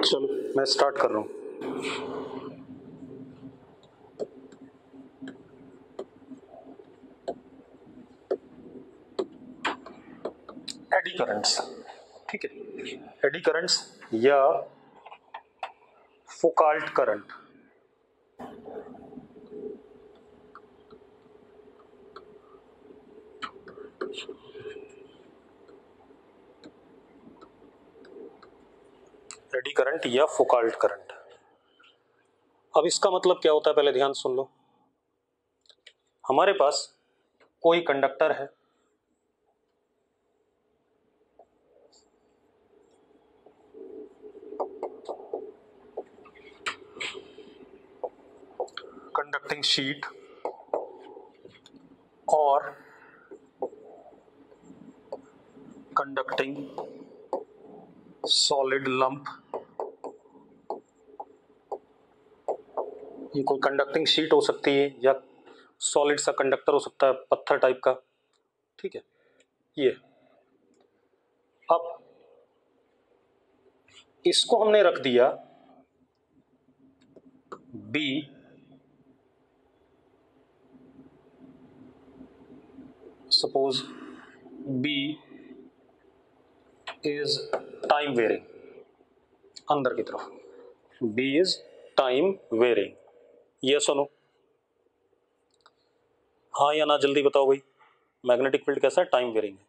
चलो मैं स्टार्ट कर रहा हूं। एडी करंट्स, ठीक है, एडी करंट्स या फौकाल्ट करंट। एडी करंट या फौकाल्ट करंट। अब इसका मतलब क्या होता है पहले ध्यान सुन लो। हमारे पास कोई कंडक्टर है, कंडक्टिंग शीट और कंडक्टिंग सॉलिड लंप। ये कोई कंडक्टिंग शीट हो सकती है या सॉलिड सा कंडक्टर हो सकता है, पत्थर टाइप का, ठीक है। ये अब इसको हमने रख दिया B suppose B is time varying, अंदर की तरफ B इज टाइम वेरिंग। ये सुनो, हाँ या ना जल्दी बताओ भाई। मैग्नेटिक फील्ड कैसा है? टाइम वेरिंग है।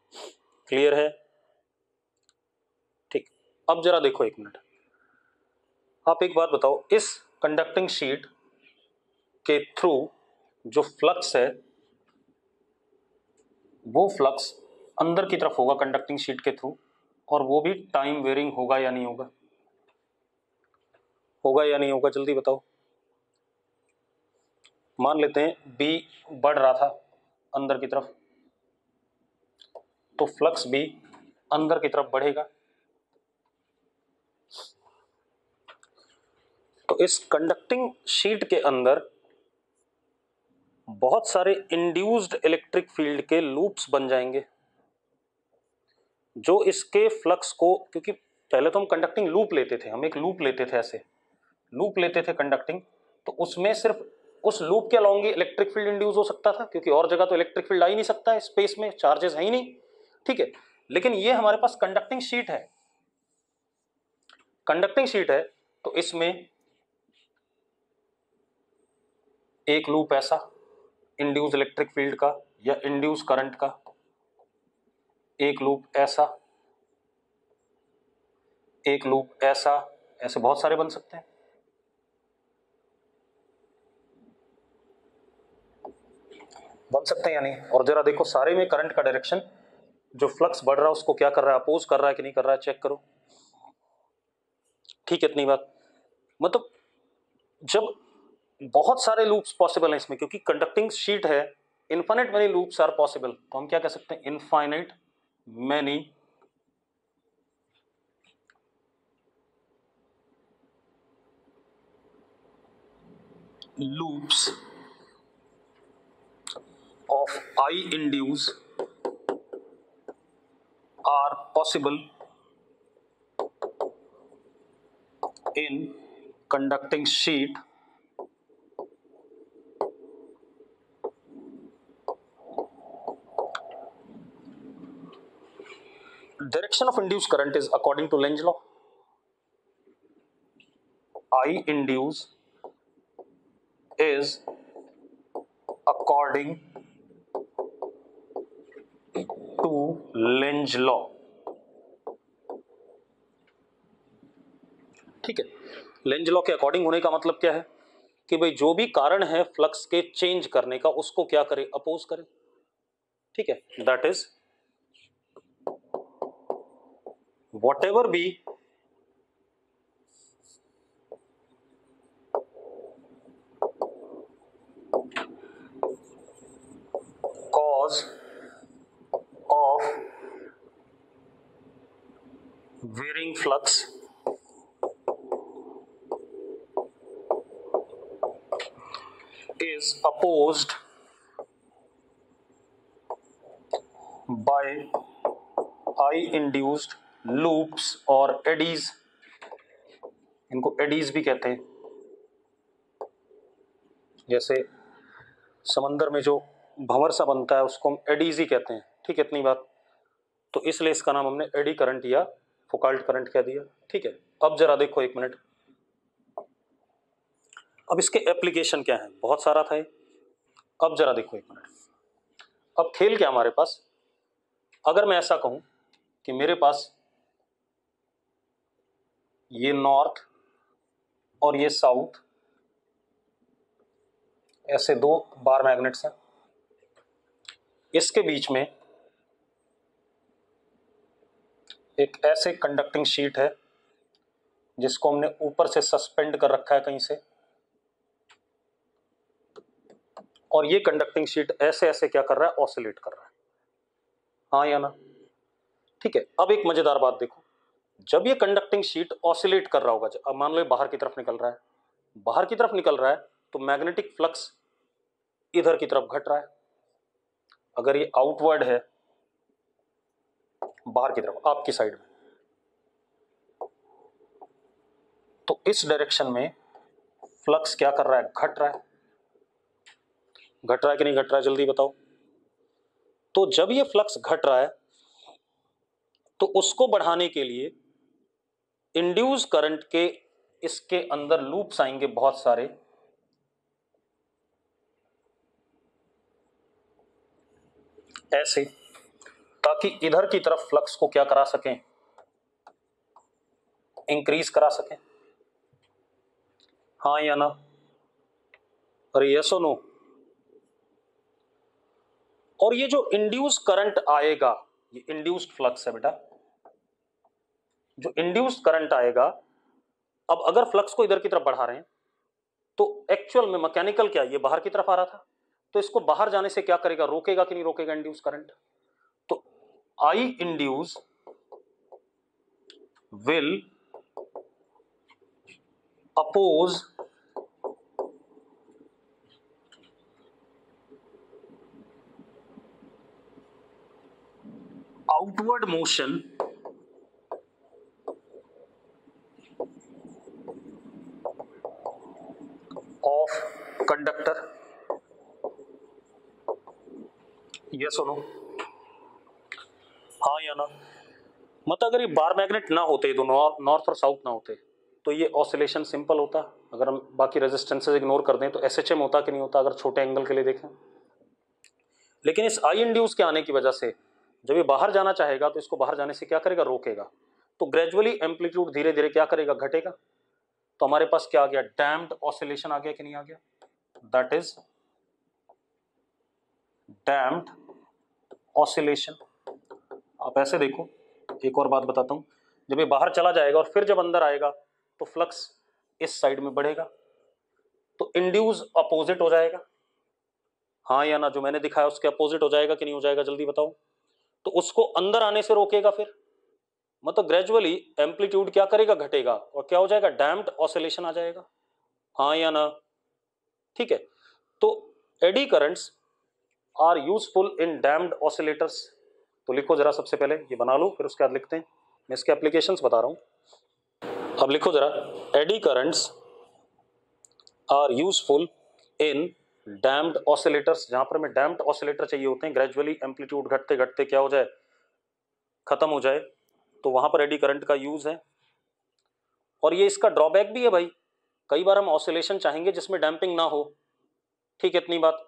क्लियर है? ठीक। अब जरा देखो एक मिनट, आप एक बात बताओ, इस कंडक्टिंग शीट के थ्रू जो फ्लक्स है वो फ्लक्स अंदर की तरफ होगा कंडक्टिंग शीट के थ्रू, और वो भी टाइम वेरिंग होगा या नहीं होगा? होगा या नहीं होगा? जल्दी बताओ। मान लेते हैं B बढ़ रहा था अंदर की तरफ, तो फ्लक्स भी अंदर की तरफ बढ़ेगा। तो इस कंडक्टिंग शीट के अंदर बहुत सारे इंड्यूस्ड इलेक्ट्रिक फील्ड के लूप्स बन जाएंगे, जो इसके फ्लक्स को, क्योंकि पहले तो हम कंडक्टिंग लूप लेते थे, हम एक लूप लेते थे, ऐसे लूप लेते थे कंडक्टिंग, तो उसमें सिर्फ उस लूप के अलोंग ही इलेक्ट्रिक फील्ड इंड्यूस हो सकता था, क्योंकि और जगह तो इलेक्ट्रिक फील्ड आ ही नहीं सकता है, स्पेस में चार्जेस है ही नहीं, ठीक है। लेकिन ये हमारे पास कंडक्टिंग शीट है, कंडक्टिंग शीट है, तो इसमें एक लूप ऐसा इंड्यूस इलेक्ट्रिक फील्ड का या इंड्यूस करंट का, एक लूप ऐसा, एक लूप ऐसा, ऐसे बहुत सारे बन सकते हैं। बन सकते हैं या नहीं? और जरा देखो सारे में करंट का डायरेक्शन, जो फ्लक्स बढ़ रहा है उसको क्या कर रहा है, अपोज कर रहा है कि नहीं कर रहा है, चेक करो। ठीक है, इतनी बात। मतलब जब बहुत सारे लूप्स पॉसिबल हैं इसमें, क्योंकि कंडक्टिंग शीट है, infinite many loops are possible, तो हम क्या कह सकते हैं, infinite many loops of I induce are possible in conducting sheet direction of induced current is according to Lenz law. I induce is according to Lenz law. ठीक है, Lenz law के according होने का मतलब क्या है कि भाई जो भी कारण है फ्लक्स के चेंज करने का, उसको क्या करे, अपोज करे। ठीक है, that is whatever be cause of varying flux is opposed by I induced loops or eddies इनको एडीज भी कहते हैं। जैसे समंदर में जो भंवर सा बनता है उसको हम एडीज ही कहते हैं, ठीक है, इतनी बात। तो इसलिए इसका नाम हमने एडी करंट या फुकाल्ट करंट कह दिया, ठीक है। अब जरा देखो एक मिनट, अब इसके एप्लीकेशन क्या है, बहुत सारा था ये। अब जरा देखो एक मिनट, अब खेल क्या हमारे पास, अगर मैं ऐसा कहूं कि मेरे पास ये नॉर्थ और ये साउथ ऐसे दो बार मैग्नेट्स हैं, इसके बीच में एक ऐसे कंडक्टिंग शीट है जिसको हमने ऊपर से सस्पेंड कर रखा है कहीं से, और ये कंडक्टिंग शीट ऐसे ऐसे क्या कर रहा है, ऑसिलेट कर रहा है, हाँ या ना, ठीक है। अब एक मजेदार बात देखो, जब ये कंडक्टिंग शीट ऑसिलेट कर रहा होगा, अब मान लो ये बाहर की तरफ निकल रहा है, बाहर की तरफ निकल रहा है तो मैग्नेटिक फ्लक्स इधर की तरफ घट रहा है। अगर ये आउटवर्ड है बाहर की तरफ आपकी साइड में, तो इस डायरेक्शन में फ्लक्स क्या कर रहा है, घट रहा है। घट रहा है कि नहीं घट रहा है, जल्दी बताओ। तो जब ये फ्लक्स घट रहा है तो उसको बढ़ाने के लिए इंड्यूस करंट के इसके अंदर लूप्स आएंगे बहुत सारे, ऐसे, ताकि इधर की तरफ फ्लक्स को क्या करा सकें, इंक्रीज करा सकें, हाँ या ना, अरे यस और नो। और ये जो इंड्यूस करंट आएगा, ये इंड्यूस्ड फ्लक्स है बेटा, जो इंड्यूस्ड करंट आएगा, अब अगर फ्लक्स को इधर की तरफ बढ़ा रहे हैं तो एक्चुअल में मैकेनिकल क्या, ये बाहर की तरफ आ रहा था, तो इसको बाहर जाने से क्या करेगा, रोकेगा कि नहीं रोकेगा इंड्यूस करंट। तो I induce will oppose outward motion of conductor, yes और नो, हाँ या ना। मतलब अगर ये बार मैग्नेट ना होते, तो नॉर्थ और साउथ ना होते, तो ये ऑसिलेशन सिंपल होता। अगर हम बाकी रेजिस्टेंसेस इग्नोर कर दें तो एसएचएम होता कि नहीं होता, अगर छोटे एंगल के लिए देखें। लेकिन इस आई इंड्यूस के आने की वजह से जब ये बाहर जाना चाहेगा तो इसको बाहर जाने से क्या करेगा, रोकेगा। तो ग्रेजुअली एम्पलीट्यूड धीरे धीरे क्या करेगा, घटेगा। तो हमारे पास क्या आ गया, डैम्प्ड ऑसिलेशन आ गया कि नहीं आ गया, दैट इज डैम्प्ड ऑसिलेशन। आप ऐसे देखो, एक और बात बताता हूं, जब ये बाहर चला जाएगा और फिर जब अंदर आएगा तो फ्लक्स इस साइड में बढ़ेगा, तो इंड्यूस अपोजिट हो जाएगा, हाँ या ना, जो मैंने दिखाया उसके अपोजिट हो जाएगा कि नहीं हो जाएगा, जल्दी बताओ। तो उसको अंदर आने से रोकेगा, फिर मतलब ग्रेजुअली एम्पलीट्यूड क्या करेगा, घटेगा, और क्या हो जाएगा, डैम्प्ड ऑसिलेशन आ जाएगा, हाँ या ना, ठीक है। तो eddy currents are useful in damped oscillators. तो लिखो जरा, सबसे पहले ये बना लो, फिर उसके बाद लिखते हैं, मैं इसके एप्लीकेशंस बता रहा हूं। अब लिखो जरा, eddy currents are useful in damped oscillators. जहां पर हमें डैम्प्ड ऑसिलेटर चाहिए होते हैं, ग्रेजुअली एम्पलीट्यूड घटते घटते क्या हो जाए, खत्म हो जाए, तो वहां पर एडी करंट का यूज है। और ये इसका ड्रॉबैक भी है भाई, कई बार हम ऑसिलेशन चाहेंगे जिसमें डैम्पिंग ना हो, ठीक है, इतनी बात,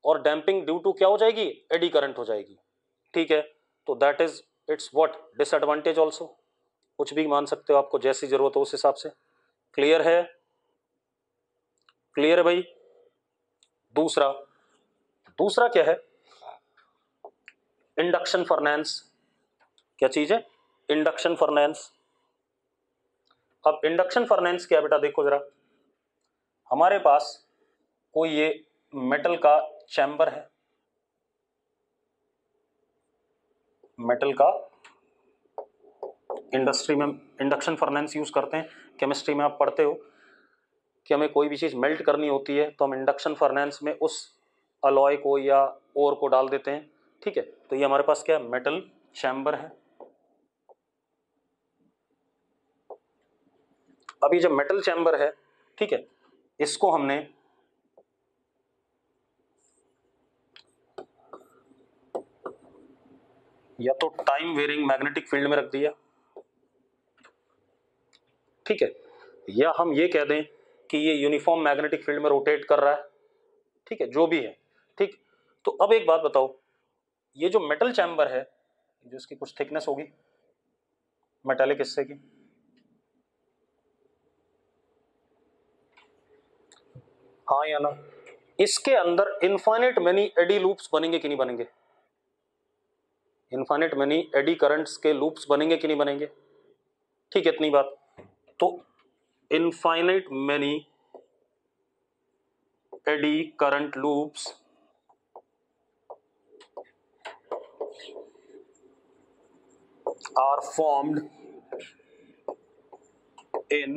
और डैम्पिंग ड्यू टू क्या हो जाएगी, एडी करंट हो जाएगी, ठीक है। तो that is it's what, disadvantage also. कुछ भी मान सकते हो, आपको जैसी जरूरत हो उस हिसाब से। क्लियर है, क्लियर है भाई। दूसरा, दूसरा क्या है, इंडक्शन फर्नेंस। क्या चीज है, इंडक्शन फर्नेंस। अब इंडक्शन फर्नेंस क्या है बेटा, देखो जरा, हमारे पास कोई ये मेटल का चैम्बर है, मेटल का, इंडस्ट्री में इंडक्शन फर्नेंस यूज करते हैं। केमिस्ट्री में आप पढ़ते हो कि हमें कोई भी चीज मेल्ट करनी होती है तो हम इंडक्शन फर्नेंस में उस अलॉय को या ओर को डाल देते हैं, ठीक है। तो ये हमारे पास क्या है, मेटल चैम्बर है। अभी जब मेटल चैम्बर है, ठीक है, इसको हमने या तो टाइम वेरिंग मैग्नेटिक फील्ड में रख दिया, ठीक है, या हम ये कह दें कि ये यूनिफॉर्म मैग्नेटिक फील्ड में रोटेट कर रहा है, ठीक है, जो भी है, ठीक। तो अब एक बात बताओ, ये जो मेटल चैम्बर है जिसकी कुछ थिकनेस होगी मेटालिक हिस्से की, हाँ या ना, इसके अंदर इनफाइनाइट मेनी एडी लूप्स बनेंगे कि नहीं बनेंगे? इनफाइनाइट मेनी एडी करंट्स के लूप्स बनेंगे कि नहीं बनेंगे? ठीक है, इतनी बात। तो infinite many eddy current loops are formed in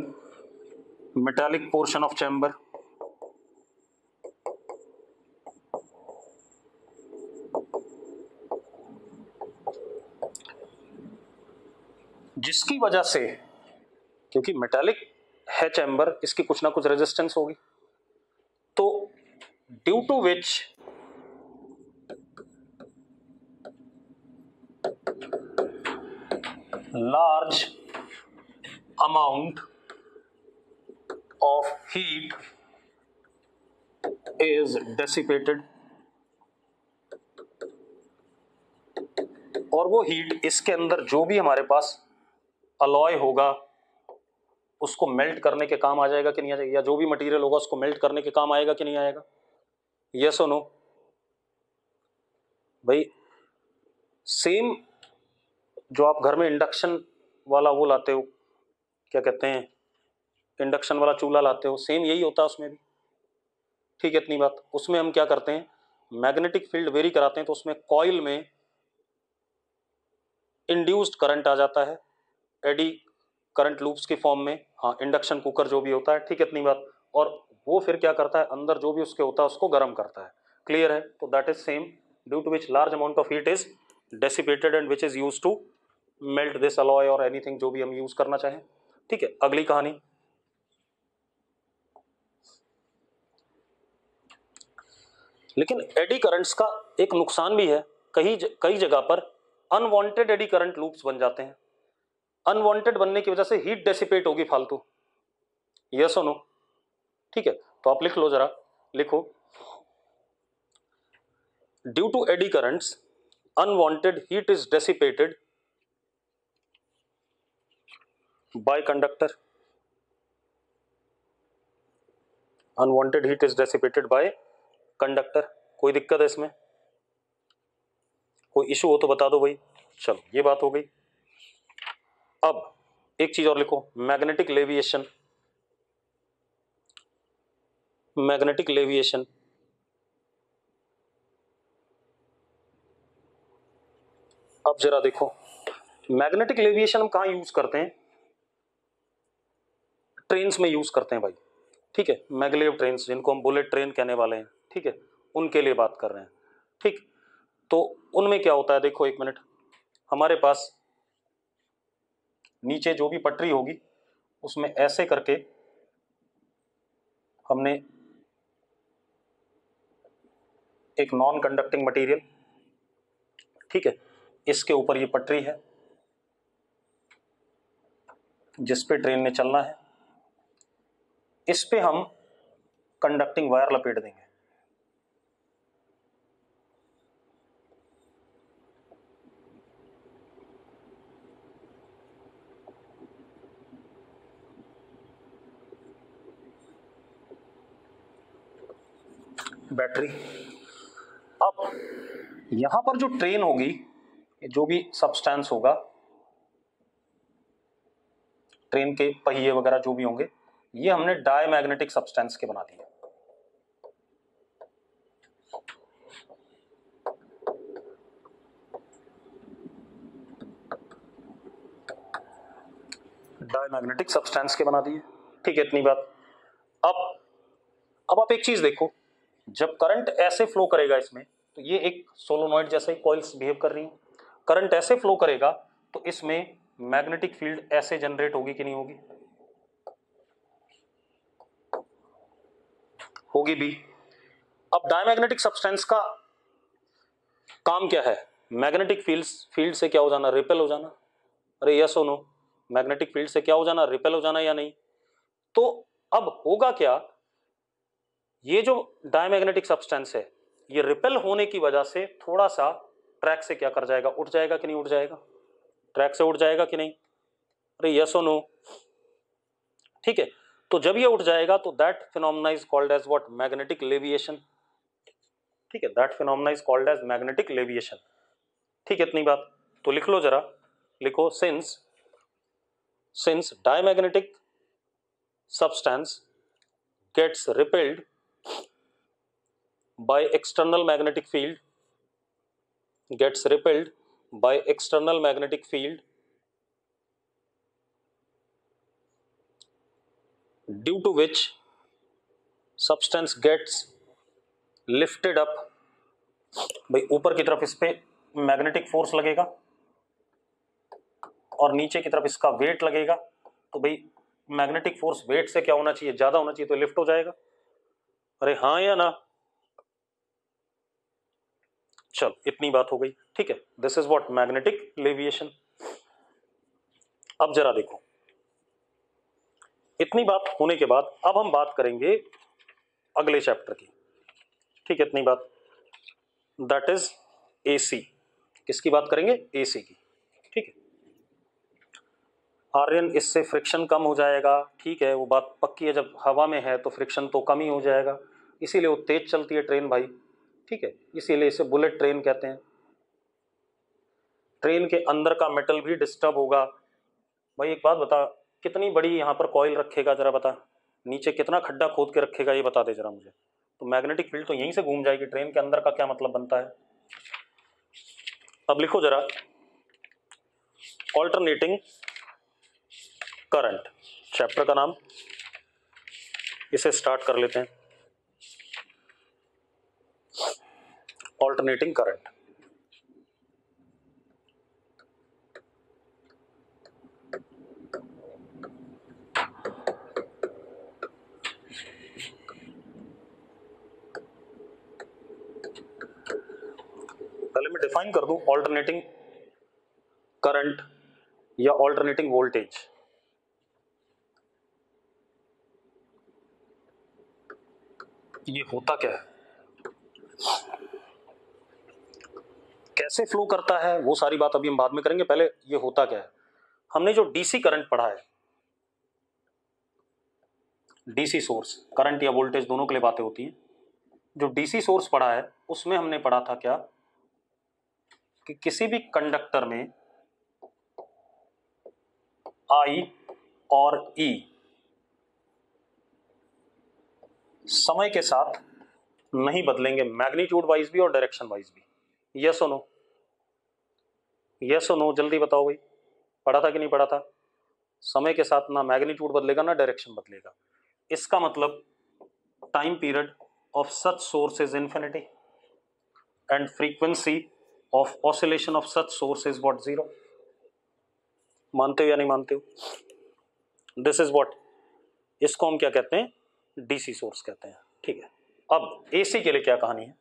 metallic portion of chamber, जिसकी वजह से, क्योंकि मेटालिक है चैम्बर, इसकी कुछ ना कुछ रेजिस्टेंस होगी, तो due to which large amount of heat is dissipated, और वो हीट इसके अंदर जो भी हमारे पास अलॉय होगा उसको मेल्ट करने के काम आ जाएगा कि नहीं आ जाएगा, या जो भी मटेरियल होगा उसको मेल्ट करने के काम आएगा कि नहीं आएगा? यस और नो? भाई सेम जो आप घर में इंडक्शन वाला वो लाते हो, क्या कहते हैं, इंडक्शन वाला चूल्हा लाते हो, सेम यही होता है उसमें भी, ठीक है, इतनी बात। उसमें हम क्या करते हैं, मैग्नेटिक फील्ड वेरी कराते हैं, तो उसमें कॉइल में इंड्यूस्ड करंट आ जाता है एडी करंट लूप्स की फॉर्म में, हाँ, इंडक्शन कुकर जो भी होता है, ठीक है, इतनी बात। और वो फिर क्या करता है, अंदर जो भी उसके होता है उसको गर्म करता है, क्लियर है? तो that is same, due to which large amount of heat is dissipated and which is use to melt this alloy और एनीथिंग जो भी हम यूज करना चाहें, ठीक है। अगली कहानी, लेकिन एडी करंट्स का एक नुकसान भी है, कई जगह पर अनवांटेड एडी करंट लूप्स बन जाते हैं। अनवांटेड बनने की वजह से हीट डेसिपेट होगी फालतू, यस और नो? ठीक है, तो आप लिख लो, जरा लिखो, due to eddy currents unwanted heat is dissipated by conductor, unwanted heat is dissipated by conductor. कोई दिक्कत है इसमें? कोई इशू हो तो बता दो भाई। चलो, ये बात हो गई। अब एक चीज और लिखो, मैग्नेटिक लेविएशन। मैग्नेटिक लेविएशन अब जरा देखो, मैग्नेटिक लेविएशन हम कहां यूज करते हैं? ट्रेन्स में यूज करते हैं भाई, ठीक है, मैग्लेव ट्रेन्स, जिनको हम बुलेट ट्रेन कहने वाले हैं, ठीक है, उनके लिए बात कर रहे हैं, ठीक। तो उनमें क्या होता है, देखो एक मिनट, हमारे पास नीचे जो भी पटरी होगी उसमें ऐसे करके हमने एक नॉन कंडक्टिंग मटेरियल, ठीक है, इसके ऊपर ये पटरी है जिस पे ट्रेन ने चलना है, इस पे हम कंडक्टिंग वायर लपेट देंगे, बैटरी। अब यहां पर जो ट्रेन होगी, जो भी सब्सटेंस होगा, ट्रेन के पहिए वगैरह जो भी होंगे, ये हमने डायमैग्नेटिक सब्सटेंस के बना दिए। डायमैग्नेटिक सब्सटेंस के बना दिए, ठीक है, इतनी बात। अब आप एक चीज देखो, जब करंट ऐसे फ्लो करेगा इसमें, तो ये एक सोलोनॉइड जैसे कॉइल्स बिहेव कर रही हैं, करंट ऐसे फ्लो करेगा तो इसमें मैग्नेटिक फील्ड ऐसे जनरेट होगी कि नहीं होगी? होगी भी। अब डायमैग्नेटिक सब्सटेंस का काम क्या है? मैग्नेटिक फील्ड से क्या हो जाना? रिपेल हो जाना। अरे यस और नो? मैग्नेटिक फील्ड से क्या हो जाना? रिपेल हो जाना या नहीं? तो अब होगा क्या, ये जो डायमैग्नेटिक सब्सटेंस है ये रिपेल होने की वजह से थोड़ा सा ट्रैक से क्या कर जाएगा? उठ जाएगा कि नहीं उठ जाएगा? ट्रैक से उठ जाएगा कि नहीं? अरे यस और नो? ठीक है, तो जब ये उठ जाएगा तो that phenomena is called as what? Magnetic levitation. ठीक है, that phenomena is called as magnetic levitation. ठीक है, इतनी बात तो लिख लो जरा, लिखो since diamagnetic substance gets repelled by external magnetic field, gets repelled by external magnetic field due to which substance gets lifted up। भाई ऊपर की तरफ इस पे मैग्नेटिक फोर्स लगेगा और नीचे की तरफ इसका वेट लगेगा, तो भाई मैग्नेटिक फोर्स वेट से क्या होना चाहिए? ज्यादा होना चाहिए, तो लिफ्ट हो जाएगा। अरे हाँ या ना? चलो इतनी बात हो गई। ठीक है, दिस इज व्हाट? मैग्नेटिक लेविएशन। अब जरा देखो, इतनी बात होने के बाद अब हम बात करेंगे अगले चैप्टर की। ठीक है, इतनी बात, दैट इज एसी। किसकी बात करेंगे? एसी की। ठीक है, आर्यन इससे फ्रिक्शन कम हो जाएगा। ठीक है, वो बात पक्की है, जब हवा में है तो फ्रिक्शन तो कम ही हो जाएगा, इसीलिए वो तेज चलती है ट्रेन भाई। ठीक है, इसीलिए इसे बुलेट ट्रेन कहते हैं। ट्रेन के अंदर का मेटल भी डिस्टर्ब होगा। भाई एक बात बता, कितनी बड़ी यहाँ पर कॉइल रखेगा जरा बता, नीचे कितना खड्डा खोद के रखेगा ये बता दे जरा मुझे। तो मैग्नेटिक फील्ड तो यहीं से घूम जाएगी, ट्रेन के अंदर का क्या मतलब बनता है? अब लिखो जरा, ऑल्टरनेटिंग करंट, चैप्टर का नाम, इसे स्टार्ट कर लेते हैं। Alternating current. पहले मैं डिफाइन कर दूं ऑल्टरनेटिंग करंट या ऑल्टरनेटिंग वोल्टेज। ये होता क्या है, कैसे फ्लो करता है, वो सारी बात अभी हम बाद में करेंगे। पहले ये होता क्या है। हमने जो डीसी करंट पढ़ा है, डीसी सोर्स, करंट या वोल्टेज दोनों के लिए बातें होती हैं। जो डीसी सोर्स पढ़ा है उसमें हमने पढ़ा था क्या, कि किसी भी कंडक्टर में आई और ई समय के साथ नहीं बदलेंगे, मैग्नीट्यूड वाइज भी और डायरेक्शन वाइज भी। यस और नो? यस और नो? जल्दी बताओ भाई, पढ़ा था कि नहीं पढ़ा था? समय के साथ ना मैग्नीट्यूड बदलेगा ना डायरेक्शन बदलेगा। इसका मतलब time period of such source is infinity and frequency of oscillation of such source is what? Zero. मानते हो या नहीं मानते हो? दिस इज व्हाट, इसको हम क्या कहते हैं? डीसी सोर्स कहते हैं। ठीक है, अब एसी के लिए क्या कहानी है?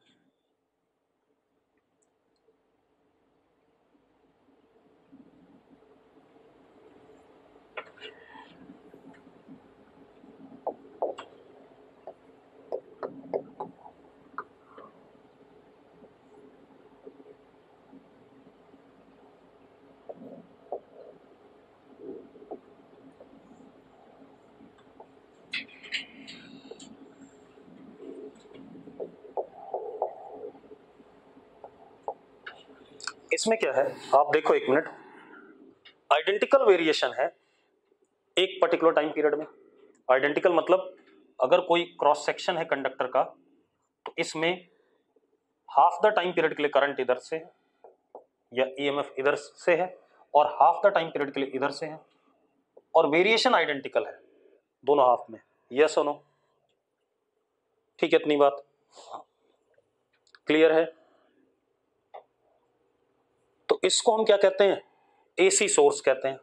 इसमें क्या है आप देखो एक मिनट, आइडेंटिकल वेरिएशन है एक पर्टिकुलर टाइम पीरियड में। आइडेंटिकल मतलब अगर कोई क्रॉस सेक्शन है कंडक्टर का, तो इसमें हाफ द टाइम पीरियड के लिए करंट इधर से है या ईएमएफ इधर से है, और हाफ द टाइम पीरियड के लिए इधर से है, और वेरिएशन आइडेंटिकल है दोनों हाफ में। यस और नो? ठीक है, इतनी बात क्लियर है? तो इसको हम क्या कहते हैं? एसी सोर्स कहते हैं।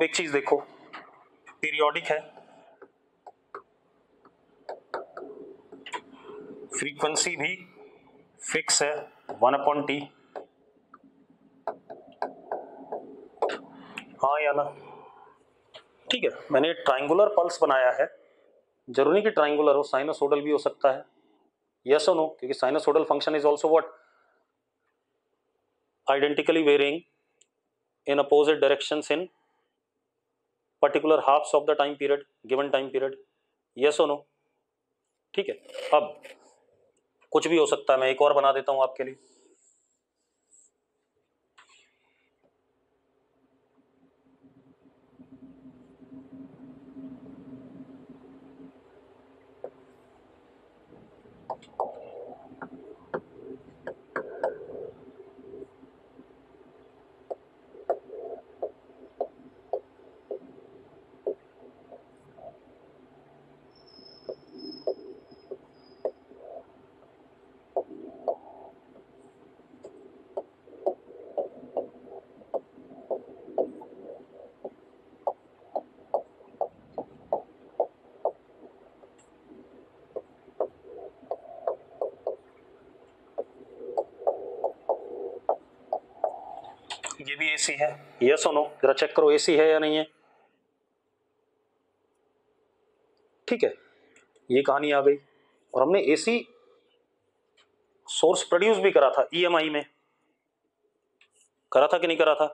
अब एक चीज देखो, पीरियोडिक है, फ्रीक्वेंसी भी फिक्स है 1/T, हाँ या ना? ठीक है, मैंने ट्राइंगुलर पल्स बनाया है, जरूरी नहीं कि ट्राइंगुलर हो, साइनोसोडल भी हो सकता है, यस और नो, क्योंकि sinusoidal function is also what, identically varying in opposite directions in particular halves of the time period, given time period, yes or no? ठीक है, अब कुछ भी हो सकता है, मैं एक और बना देता हूं आपके लिए। ये भी एसी है, यस और नो? जरा चेक करो एसी है या नहीं है। ठीक है, ये कहानी आ गई, और हमने एसी सोर्स प्रोड्यूस भी करा था ईएमआई में, करा था कि नहीं करा था?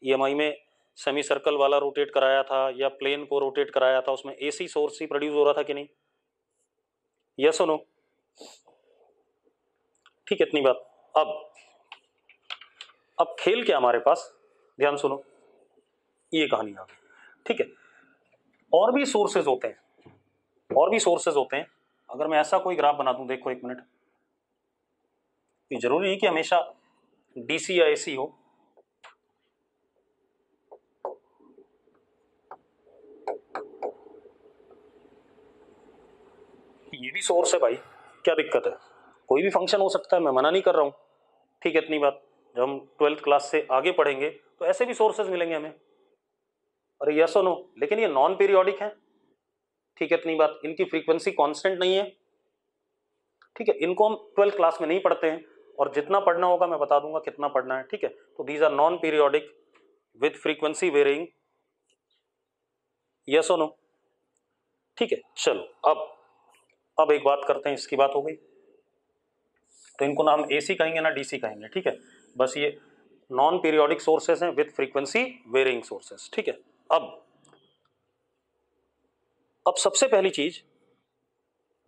ईएमआई में सेमी सर्कल वाला रोटेट कराया था या प्लेन को रोटेट कराया था, उसमें एसी सोर्स ही प्रोड्यूस हो रहा था कि नहीं, यस और नो? ठीक है, इतनी बात। अब खेल क्या हमारे पास, ध्यान सुनो, ये कहानी आ गई। ठीक है, और भी सोर्सेज होते हैं, और भी सोर्सेज होते हैं। अगर मैं ऐसा कोई ग्राफ बना दूं, देखो एक मिनट, ये जरूरी नहीं कि हमेशा डीसी या एसी हो, ये भी सोर्स है भाई, क्या दिक्कत है? कोई भी फंक्शन हो सकता है, मैं मना नहीं कर रहा हूं। ठीक है, इतनी बात। जब हम 12th क्लास से आगे पढ़ेंगे तो ऐसे भी सोर्सेज मिलेंगे हमें, अरे यस और नो, लेकिन ये नॉन पीरियोडिक है। ठीक है, इतनी बात। इनकी फ्रीक्वेंसी कांस्टेंट नहीं है। ठीक है, इनको हम 12th क्लास में नहीं पढ़ते हैं, और जितना पढ़ना होगा मैं बता दूंगा कितना पढ़ना है। ठीक है, तो these are non periodic with frequency varying, yes और नो? ठीक है, चलो अब एक बात करते हैं, इसकी बात हो गई, तो इनको ना हम एसी कहेंगे ना डीसी कहेंगे। ठीक है, बस ये नॉन पीरियोडिक सोर्सेस हैं विद फ्रीक्वेंसी वेरिंग सोर्सेस। ठीक है, अब सबसे पहली चीज,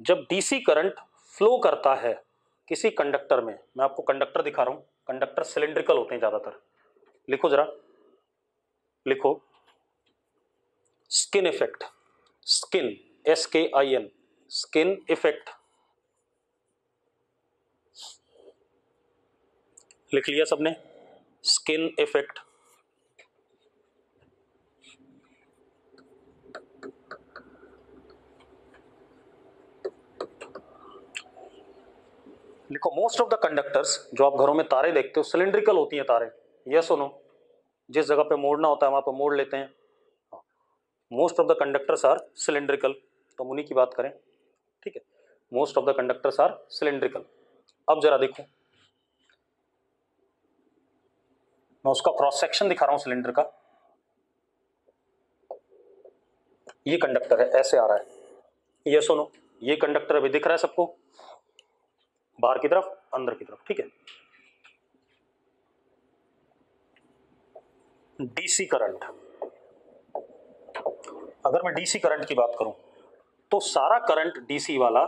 जब डीसी करंट फ्लो करता है किसी कंडक्टर में, मैं आपको कंडक्टर दिखा रहा हूं, कंडक्टर सिलिंड्रिकल होते हैं ज्यादातर, लिखो जरा, लिखो, skin effect, skin, SKIN, skin effect, लिख लिया सबने? स्किन इफेक्ट, लिखो, मोस्ट ऑफ द कंडक्टर्स, जो आप घरों में तारे देखते हो सिलिंड्रिकल होती हैं तारे, यस और नो? जिस जगह पे मोड़ना होता है वहां पर मोड़ लेते हैं। Most of the conductors are cylindrical, तो हम उन्हीं की बात करें। ठीक है, most of the conductors are cylindrical. अब जरा देखो, मैं उसका क्रॉस सेक्शन दिखा रहा हूं सिलेंडर का, ये कंडक्टर है, ऐसे आ रहा है, ये सुनो, ये कंडक्टर अभी दिख रहा है सबको, बाहर की तरफ अंदर की तरफ। ठीक है, डीसी करंट, अगर मैं डीसी करंट की बात करूं तो सारा करंट डीसी वाला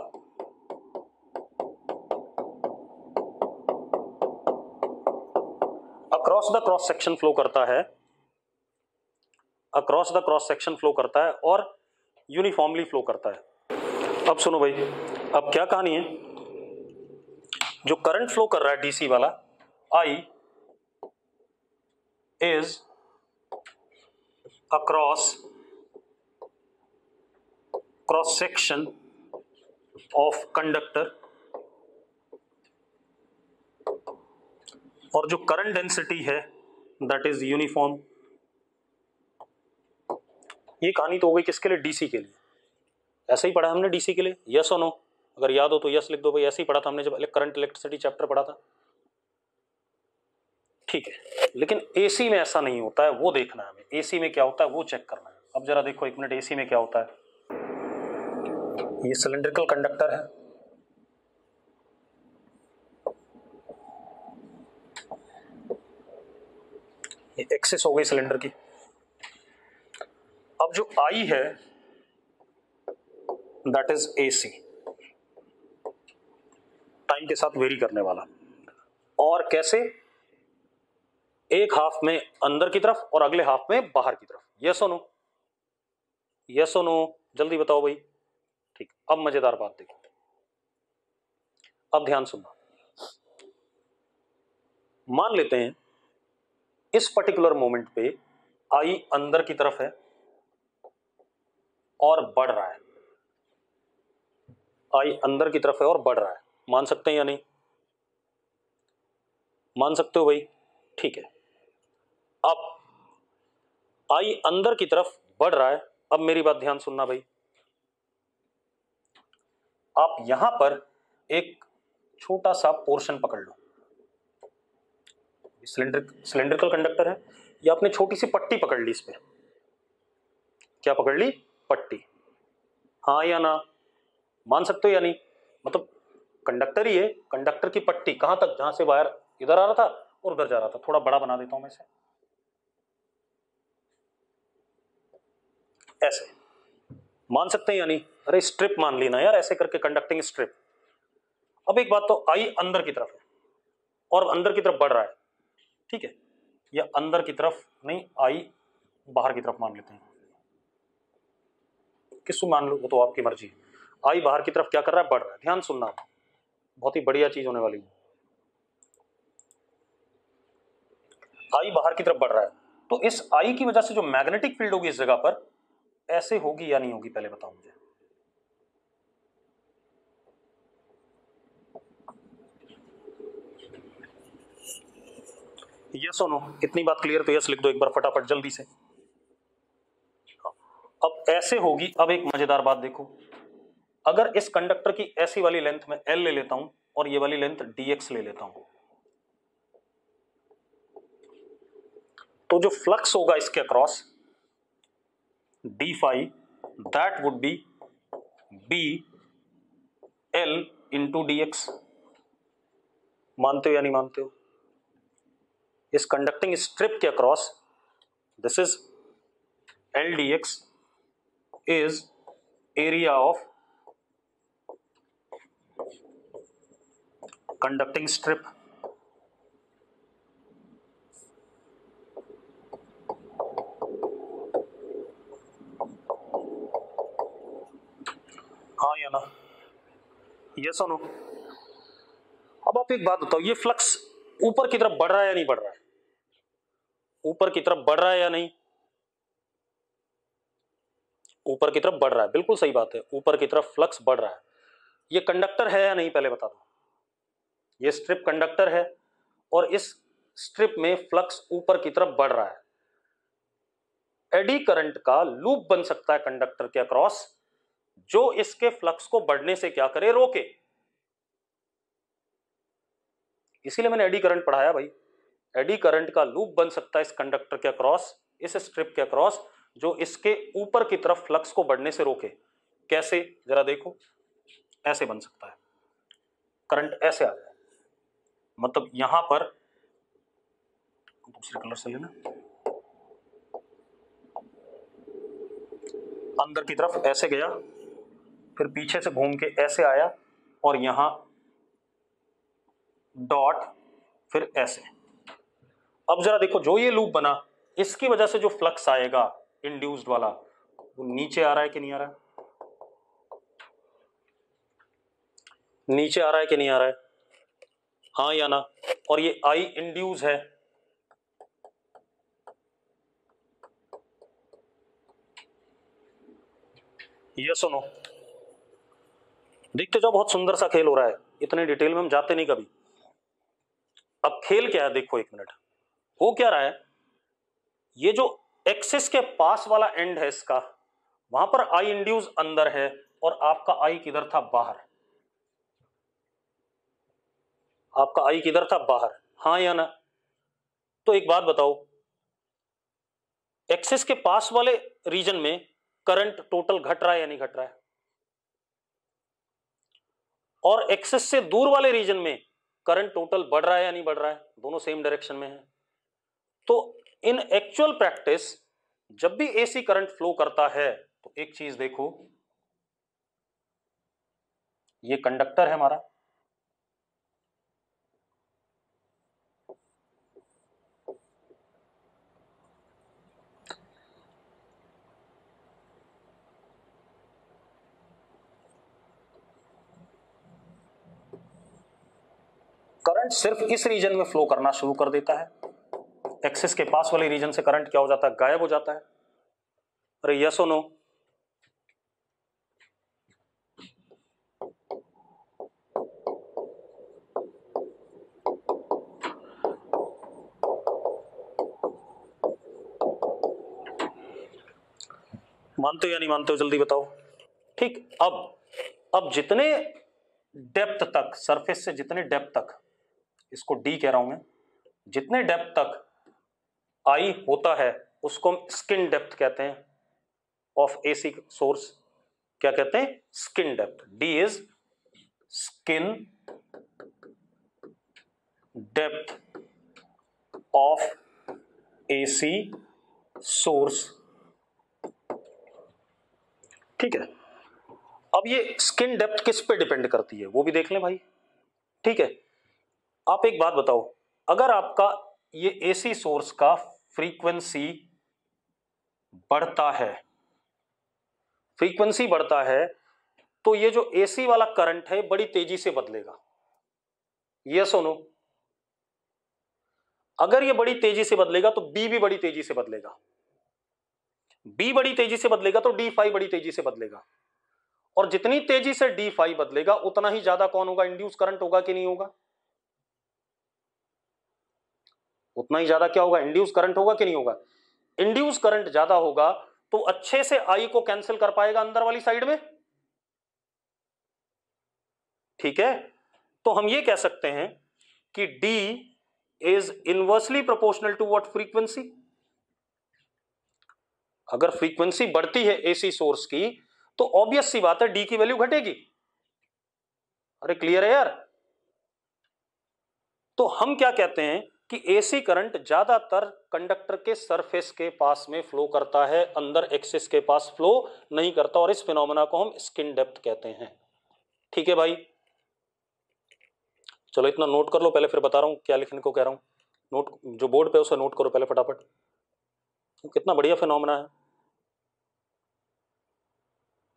across the cross section flow करता है, across the cross section flow करता है और यूनिफॉर्मली फ्लो करता है। अब सुनो भाई, अब क्या कहानी है, जो करंट फ्लो कर रहा है डीसी वाला, I is across cross section of conductor, और जो करंट डेंसिटी है दैट इज यूनिफॉर्म। ये कहानी तो हो गई किसके लिए, डीसी के लिए। ऐसे ही पढ़ा हमने डीसी के लिए, यस और नो, अगर याद हो तो यस लिख दो भाई, ऐसे ही पढ़ा था हमने जब करंट इलेक्ट्रिसिटी चैप्टर पढ़ा था, ठीक है। लेकिन एसी में ऐसा नहीं होता है, वो देखना है हमें, एसी में क्या होता है वो चेक करना है। अब जरा देखो एक मिनट, एसी में क्या होता है। ये सिलिंड्रिकल कंडक्टर है, ये एक्सिस हो गई सिलेंडर की। अब जो आई है दैट इज एसी, टाइम के साथ वेरी करने वाला। और कैसे, एक हाफ में अंदर की तरफ और अगले हाफ में बाहर की तरफ। यस और नो, यस और नो, जल्दी बताओ भाई। ठीक, अब मजेदार बात देखो, अब ध्यान सुनना। मान लेते हैं इस पर्टिकुलर मोमेंट पे आई अंदर की तरफ है और बढ़ रहा है, आई अंदर की तरफ है और बढ़ रहा है, मान सकते हैं या नहीं, मान सकते हो भाई, ठीक है। अब आई अंदर की तरफ बढ़ रहा है, अब मेरी बात ध्यान सुनना भाई, आप यहां पर एक छोटा सा पोर्शन पकड़ लो, सिलेंड्रिकल कंडक्टर है, ये आपने छोटी सी पट्टी पकड़ ली, इस पे क्या पकड़ ली, पट्टी, हाँ या ना, मान सकते हो या नहीं, मतलब कंडक्टर ही है, कंडक्टर की पट्टी कहां तक, जहां से वायर इधर आ रहा था और उधर जा रहा था, थोड़ा बड़ा बना देता हूं मैं इसे, ऐसे, मान सकते हैं या नहीं, अरे स्ट्रिप मान ली ना यार, ऐसे करके कंडक्टिंग स्ट्रिप। अब एक बात तो, आई अंदर की तरफ है और अंदर की तरफ बढ़ रहा है, ठीक है, या अंदर की तरफ नहीं, आई बाहर की तरफ मान लेते हैं, किसको मान लो वो तो आपकी मर्जी है। आई बाहर की तरफ क्या कर रहा है, बढ़ रहा है, ध्यान सुनना, बहुत ही बढ़िया चीज होने वाली है। आई बाहर की तरफ बढ़ रहा है, तो इस आई की वजह से जो मैग्नेटिक फील्ड होगी इस जगह पर, ऐसे होगी या नहीं होगी, पहले बताओ मुझे। यस और नो, इतनी बात क्लियर, तो यस लिख दो एक बार फटाफट जल्दी से। अब ऐसे होगी। अब एक मजेदार बात देखो, अगर इस कंडक्टर की ऐसी वाली लेंथ में एल ले लेता हूं और ये वाली लेंथ डीएक्स ले लेता हूं, तो जो फ्लक्स होगा इसके across d phi, that would be B L into dx. मानते हो या नहीं मानते हो, इस कंडक्टिंग स्ट्रिप के across this is L dx is area of conducting strip. हाँ या ना, यस और नो। अब आप एक बात बताओ, ये फ्लक्स ऊपर की तरफ बढ़ रहा है या नहीं बढ़ रहा है, ऊपर की तरफ बढ़ रहा है या नहीं, ऊपर की तरफ बढ़ रहा है, बिल्कुल सही बात है, ऊपर की तरफ फ्लक्स बढ़ रहा है। ये कंडक्टर है या नहीं, पहले बता दो, ये स्ट्रिप कंडक्टर है और इस स्ट्रिप में फ्लक्स ऊपर की तरफ बढ़ रहा है। एडी करंट का लूप बन सकता है कंडक्टर के अक्रॉस, जो इसके फ्लक्स को बढ़ने से क्या करे, रोके। इसीलिए मैंने एडी करंट पढ़ाया भाई, एडी करंट का लूप बन सकता है इस कंडक्टर के अक्रॉस, इस स्ट्रिप के अक्रॉस, जो इसके ऊपर की तरफ फ्लक्स को बढ़ने से रोके। कैसे, जरा देखो, ऐसे बन सकता है, करंट ऐसे आ जाए, मतलब यहां पर, दूसरे कलर से लेना, अंदर की तरफ ऐसे गया, फिर पीछे से घूम के ऐसे आया और यहां डॉट, फिर ऐसे। अब जरा देखो, जो ये लूप बना, इसकी वजह से जो फ्लक्स आएगा इंड्यूस्ड वाला, वो नीचे आ रहा है कि नहीं आ रहा है, नीचे आ रहा है कि नहीं आ रहा है, हाँ या ना। और ये आई इंड्यूस है, यस और नो। देखते जाओ, बहुत सुंदर सा खेल हो रहा है, इतने डिटेल में हम जाते नहीं कभी। अब खेल क्या है देखो, एक मिनट, हो क्या रहा है, ये जो एक्सिस के पास वाला एंड है इसका, वहां पर आई इंड्यूस अंदर है और आपका आई किधर था, बाहर। आपका आई किधर था, बाहर, हाँ या ना? तो एक बात बताओ, एक्सिस के पास वाले रीजन में करंट टोटल घट रहा है या नहीं घट रहा है? और एक्सिस से दूर वाले रीजन में करंट टोटल बढ़ रहा है या नहीं बढ़ रहा है? दोनों सेम डायरेक्शन में है। तो इन एक्चुअल प्रैक्टिस जब भी एसी करंट फ्लो करता है तो एक चीज देखो, ये कंडक्टर है हमारा, करंट सिर्फ इस रीजन में फ्लो करना शुरू कर देता है, एक्सिस के पास वाले रीजन से करंट क्या हो जाता है, गायब हो जाता है। अरे यस और नो? मानते हो या नहीं मानते हो, जल्दी बताओ। ठीक, अब जितने डेप्थ तक, सरफेस से जितने डेप्थ तक, इसको डी कह रहा हूं मैं, जितने डेप्थ तक आई होता है उसको हम स्किन डेप्थ कहते हैं ऑफ एसी सोर्स। क्या कहते हैं? Skin depth. D is skin depth of AC source. ठीक है, अब ये स्किन डेप्थ किस पे डिपेंड करती है वो भी देख लें भाई। ठीक है, आप एक बात बताओ, अगर आपका ये एसी सोर्स का फ्रीक्वेंसी बढ़ता है, फ्रीक्वेंसी बढ़ता है, तो ये जो एसी वाला करंट है बड़ी तेजी से बदलेगा, यस और नो? अगर ये बड़ी तेजी से बदलेगा तो बी भी बड़ी तेजी से बदलेगा, बी बड़ी तेजी से बदलेगा तो डी फाई बड़ी तेजी से बदलेगा, और जितनी तेजी से डी फाई बदलेगा उतना ही ज्यादा कौन होगा, इंड्यूस करंट होगा कि नहीं होगा? उतना ही ज्यादा क्या होगा, इंड्यूस करंट होगा कि नहीं होगा? इंड्यूस करंट ज्यादा होगा तो अच्छे से आई को कैंसिल कर पाएगा अंदर वाली साइड में। ठीक है, तो हम ये कह सकते हैं कि D is inversely proportional to what, frequency. अगर फ्रीक्वेंसी बढ़ती है एसी सोर्स की तो ऑब्वियस सी बात है डी की वैल्यू घटेगी। अरे क्लियर है यार? तो हम क्या कहते हैं कि एसी करंट ज्यादातर कंडक्टर के सरफेस के पास में फ्लो करता है, अंदर एक्सिस के पास फ्लो नहीं करता, और इस फिनोमेना को हम स्किन डेप्थ कहते हैं। ठीक है भाई, चलो इतना नोट कर लो पहले, फिर बता रहा हूं क्या लिखने को कह रहा हूं। नोट जो बोर्ड पे उसे नोट करो पहले फटाफट, कितना बढ़िया फिनोमेना है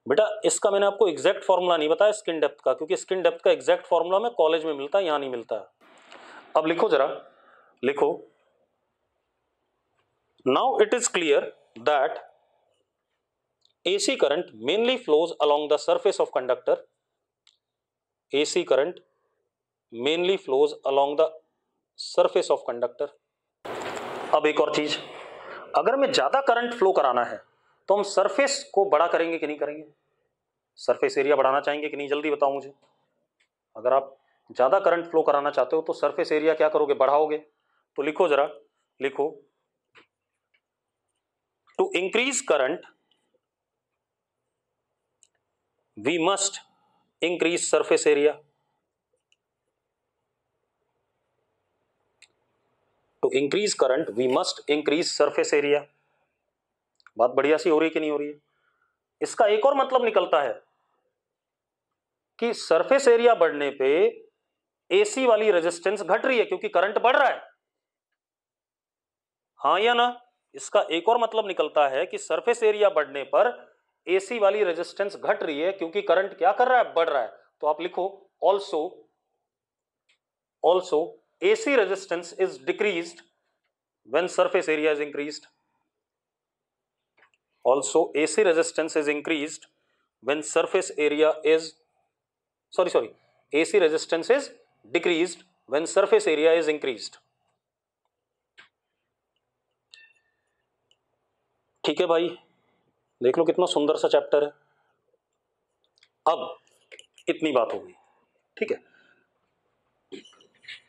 बेटा। इसका मैंने आपको एग्जैक्ट फॉर्मूला नहीं बताया स्किन डेप्थ का, क्योंकि स्किन डेप्थ का एग्जैक्ट फॉर्मूला में कॉलेज में मिलता है, यहां नहीं मिलता है। अब लिखो जरा, लिखो, now it is clear that AC current mainly flows along the surface of conductor. AC current mainly flows along the surface of conductor. अब एक और चीज, अगर मैं ज्यादा करंट फ्लो कराना है तो हम सरफेस को बड़ा करेंगे कि नहीं करेंगे? सरफेस एरिया बढ़ाना चाहेंगे कि नहीं, जल्दी बताओ मुझे। अगर आप ज्यादा करंट फ्लो कराना चाहते हो तो सरफेस एरिया क्या करोगे, बढ़ाओगे। तो लिखो जरा, लिखो, to increase current we must increase surface area. To increase current we must increase surface area. बात बढ़िया सी हो रही है कि नहीं हो रही है? इसका एक और मतलब निकलता है कि सरफेस एरिया बढ़ने पे एसी वाली रेजिस्टेंस घट रही है क्योंकि करंट बढ़ रहा है, हाँ या ना? इसका एक और मतलब निकलता है कि सरफेस एरिया बढ़ने पर एसी वाली रेजिस्टेंस घट रही है क्योंकि करंट क्या कर रहा है, बढ़ रहा है। तो आप लिखो, also AC resistance is decreased when surface area is increased. Also AC resistance is increased when surface area is, AC resistance is decreased when surface area is increased. ठीक है भाई, देख लो कितना सुंदर सा चैप्टर है। अब इतनी बात हो गई, ठीक है।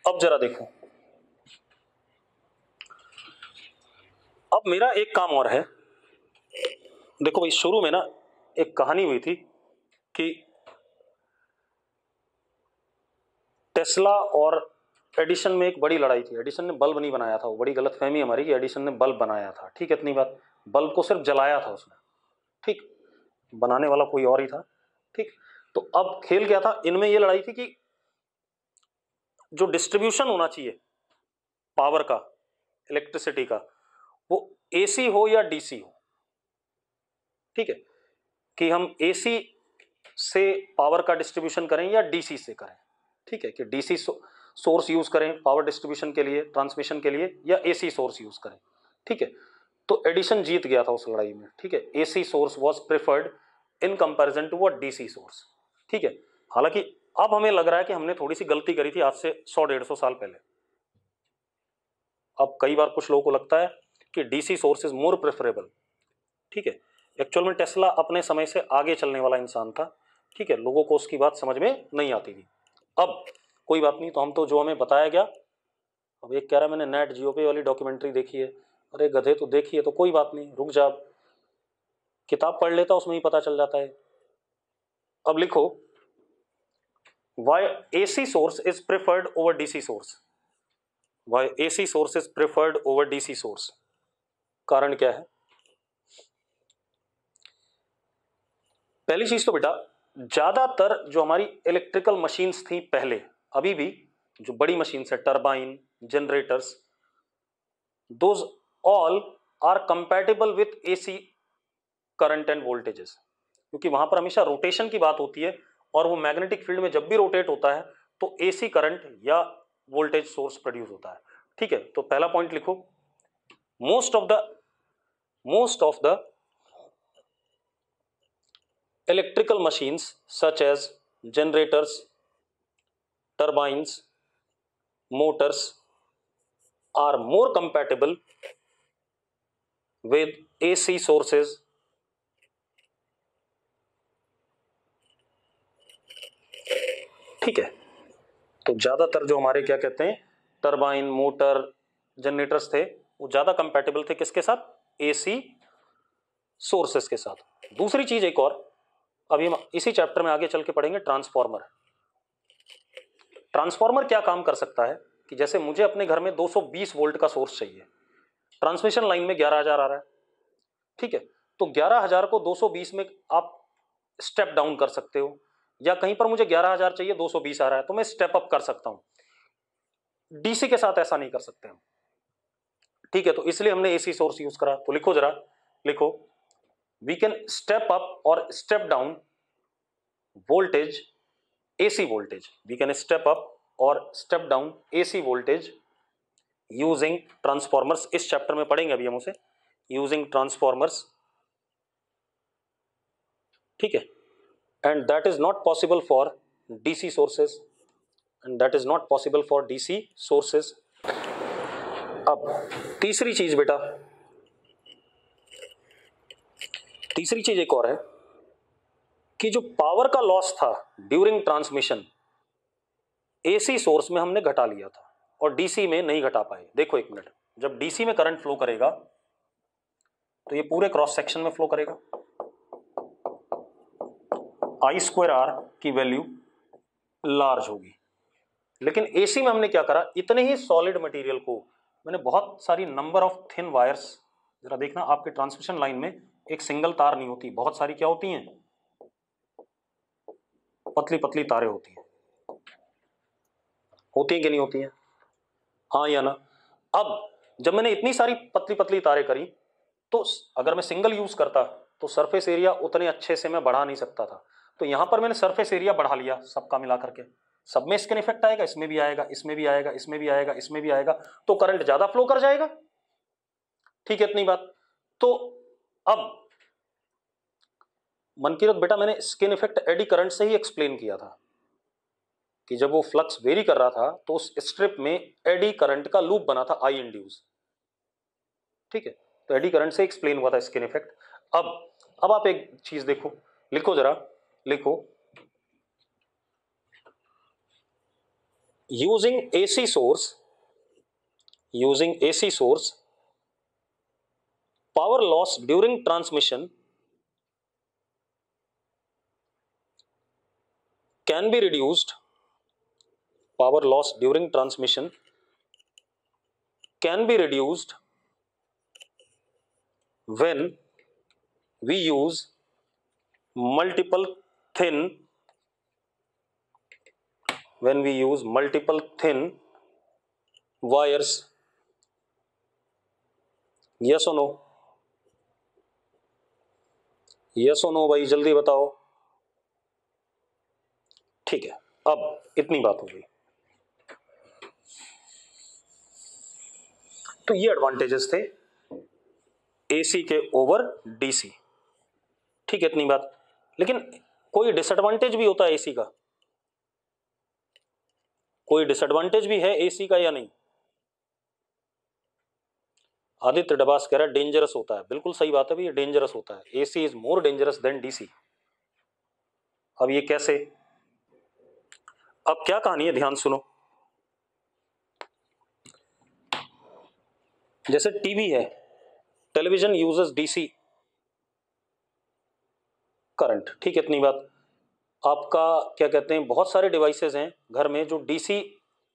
अब जरा देखो, अब मेरा एक काम और है। देखो भाई, शुरू में ना एक कहानी हुई थी कि टेस्ला और एडिसन में एक बड़ी लड़ाई थी। एडिसन ने बल्ब नहीं बनाया था, वो बड़ी गलतफहमी हमारी कि एडिसन ने बल्ब बनाया था, ठीक है, इतनी बात। बल्ब को सिर्फ जलाया था उसने, ठीक, बनाने वाला कोई और ही था, ठीक। तो अब खेल क्या था, इनमें ये लड़ाई थी कि जो डिस्ट्रीब्यूशन होना चाहिए पावर का, इलेक्ट्रिसिटी का, वो एसी हो या डीसी हो, ठीक है, कि हम एसी से पावर का डिस्ट्रीब्यूशन करें या डीसी से करें, ठीक है, कि डीसी सोर्स यूज करें पावर डिस्ट्रीब्यूशन के लिए, ट्रांसमिशन के लिए, या एसी सोर्स यूज करें, ठीक है। तो एडिसन जीत गया था उस लड़ाई में, ठीक है। AC source was preferred in comparison to what DC source, ठीक है। हालांकि अब हमें लग रहा है कि हमने थोड़ी सी गलती करी थी आज से 100-150 साल पहले। अब कई बार कुछ लोगों को लगता है कि DC source is more preferable, ठीक है। एक्चुअल में टेस्ला अपने समय से आगे चलने वाला इंसान था, ठीक है, लोगों को उसकी बात समझ में नहीं आती थी। अब कोई बात नहीं, तो हम तो जो हमें बताया गया। अब एक कह रहा है मैंने नेट जियो पे वाली डॉक्यूमेंट्री देखी है। अरे गधे, तो देखी है तो कोई बात नहीं, रुक जा, किताब पढ़ लेता, उसमें ही पता चल जाता है। अब लिखो, why AC source is preferred over DC source, why AC source is preferred over DC source. कारण क्या है? पहली चीज तो बेटा, ज्यादातर जो हमारी इलेक्ट्रिकल मशीन्स थी पहले, अभी भी जो बड़ी मशीन्स है, turbine, generators, those all are compatible with AC current and voltages, क्योंकि वहां पर हमेशा रोटेशन की बात होती है, और वो मैग्नेटिक फील्ड में जब भी रोटेट होता है तो एसी करंट या वोल्टेज सोर्स प्रोड्यूस होता है, ठीक है। तो पहला पॉइंट लिखो, most of the electrical machines such as generators, turbines, motors are more compatible with AC sources ठीक है। तो ज्यादातर जो हमारे क्या कहते हैं, टरबाइन, मोटर, जनरेटर्स थे, वो ज्यादा कंपैटिबल थे किसके साथ? एसी सोर्सेस के साथ। दूसरी चीज एक और, अभी हम इसी चैप्टर में आगे चल के पढ़ेंगे, ट्रांसफार्मर। ट्रांसफार्मर क्या काम कर सकता है कि जैसे मुझे अपने घर में 220 वोल्ट का सोर्स चाहिए, ट्रांसमिशन लाइन में 11,000 आ रहा है, ठीक है, तो 11,000 को 220 में आप स्टेप डाउन कर सकते हो, या कहीं पर मुझे 11,000 चाहिए, 220 आ रहा है, तो मैं स्टेप अप कर सकता हूं। डीसी के साथ ऐसा नहीं कर सकते हम, ठीक है, तो इसलिए हमने एसी सोर्स यूज करा। तो लिखो जरा, लिखो, वी कैन स्टेप अप और step down voltage, AC voltage, we can step up और step down AC voltage using transformers. इस चैप्टर में पढ़ेंगे अभी हम उसे, यूजिंग ट्रांसफॉर्मर्स, ठीक है। And that is not possible for DC sources, and that is not possible for DC sources. अब तीसरी चीज बेटा, तीसरी चीज एक और है कि जो पावर का लॉस था ड्यूरिंग ट्रांसमिशन, एसी सोर्स में हमने घटा लिया था और डीसी में नहीं घटा पाए। देखो एक मिनट, जब डीसी में करंट फ्लो करेगा तो ये पूरे क्रॉस सेक्शन में फ्लो करेगा, I²R की वैल्यू लार्ज होगी। लेकिन एसी में हमने क्या करा, इतने ही सॉलिड मटेरियल को मैंने बहुत सारी नंबर ऑफ थिन वायर्स, जरा देखना आपके ट्रांसमिशन लाइन में एक सिंगल तार नहीं होती, बहुत सारी क्या होती हैं, पतली पतली तारें होती हैं कि नहीं होती हैं? हाँ या ना? अब जब मैंने इतनी सारी पतली पतली तारें करी, तो अगर मैं सिंगल यूज करता तो सरफेस एरिया उतने अच्छे से मैं बढ़ा नहीं सकता था। तो यहां पर मैंने सरफेस एरिया बढ़ा लिया सबका मिला करके। सब में स्किन इफेक्ट आएगा, इसमें भी आएगा, इसमें भी आएगा, इसमें भी आएगा, इसमें भी आएगा, तो करंट ज्यादा फ्लो कर जाएगा, ठीक है, इतनी बात। तो अब मनकीरत बेटा, मैंने स्किन इफेक्ट एडी करंट से ही एक्सप्लेन किया था कि जब वो फ्लक्स वेरी कर रहा था तो उस स्ट्रिप में एडी करंट का लूप बना था, आई इंड्यूस, ठीक है। तो एडी करंट से एक्सप्लेन हुआ था स्किन इफेक्ट। अब आप एक चीज देखो, लिखो जरा, लिखो, using AC source power loss during transmission can be reduced, power loss during transmission can be reduced when we use multiple thin wires. yes or no? yes or no भाई, जल्दी बताओ। ठीक है, अब इतनी बात हो गई। तो ये एडवांटेजेस थे एसी के ओवर डीसी। ठीक है, इतनी बात। लेकिन कोई डिसएडवांटेज भी होता है एसी का? कोई डिसएडवांटेज भी है एसी का या नहीं? आदित्य डबास कह रहा है डेंजरस होता है। बिल्कुल सही बात है भैया, डेंजरस होता है। AC is more dangerous than DC. अब ये कैसे? अब क्या कहानी है, ध्यान सुनो। जैसे टीवी है, टेलीविजन यूजेस डीसी करंट। ठीक है, इतनी बात। आपका क्या कहते हैं, बहुत सारे डिवाइसेस हैं घर में जो डीसी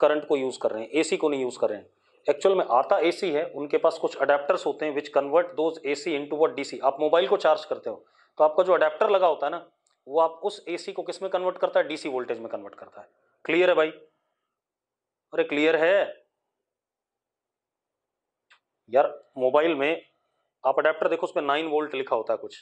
करंट को यूज कर रहे हैं, एसी को नहीं यूज कर रहे हैं। एक्चुअल में आता एसी है, उनके पास कुछ अडेप्टर्स होते हैं which convert those AC into what DC. आप मोबाइल को चार्ज करते हो तो आपका जो अडेप्टर लगा होता है ना, वो आप उस एसी को किस में कन्वर्ट करता है? डीसी वोल्टेज में कन्वर्ट करता है। क्लियर है भाई? अरे क्लियर है यार। मोबाइल में आप अडेप्टर देखो, उसमें 9 वोल्ट लिखा होता है कुछ।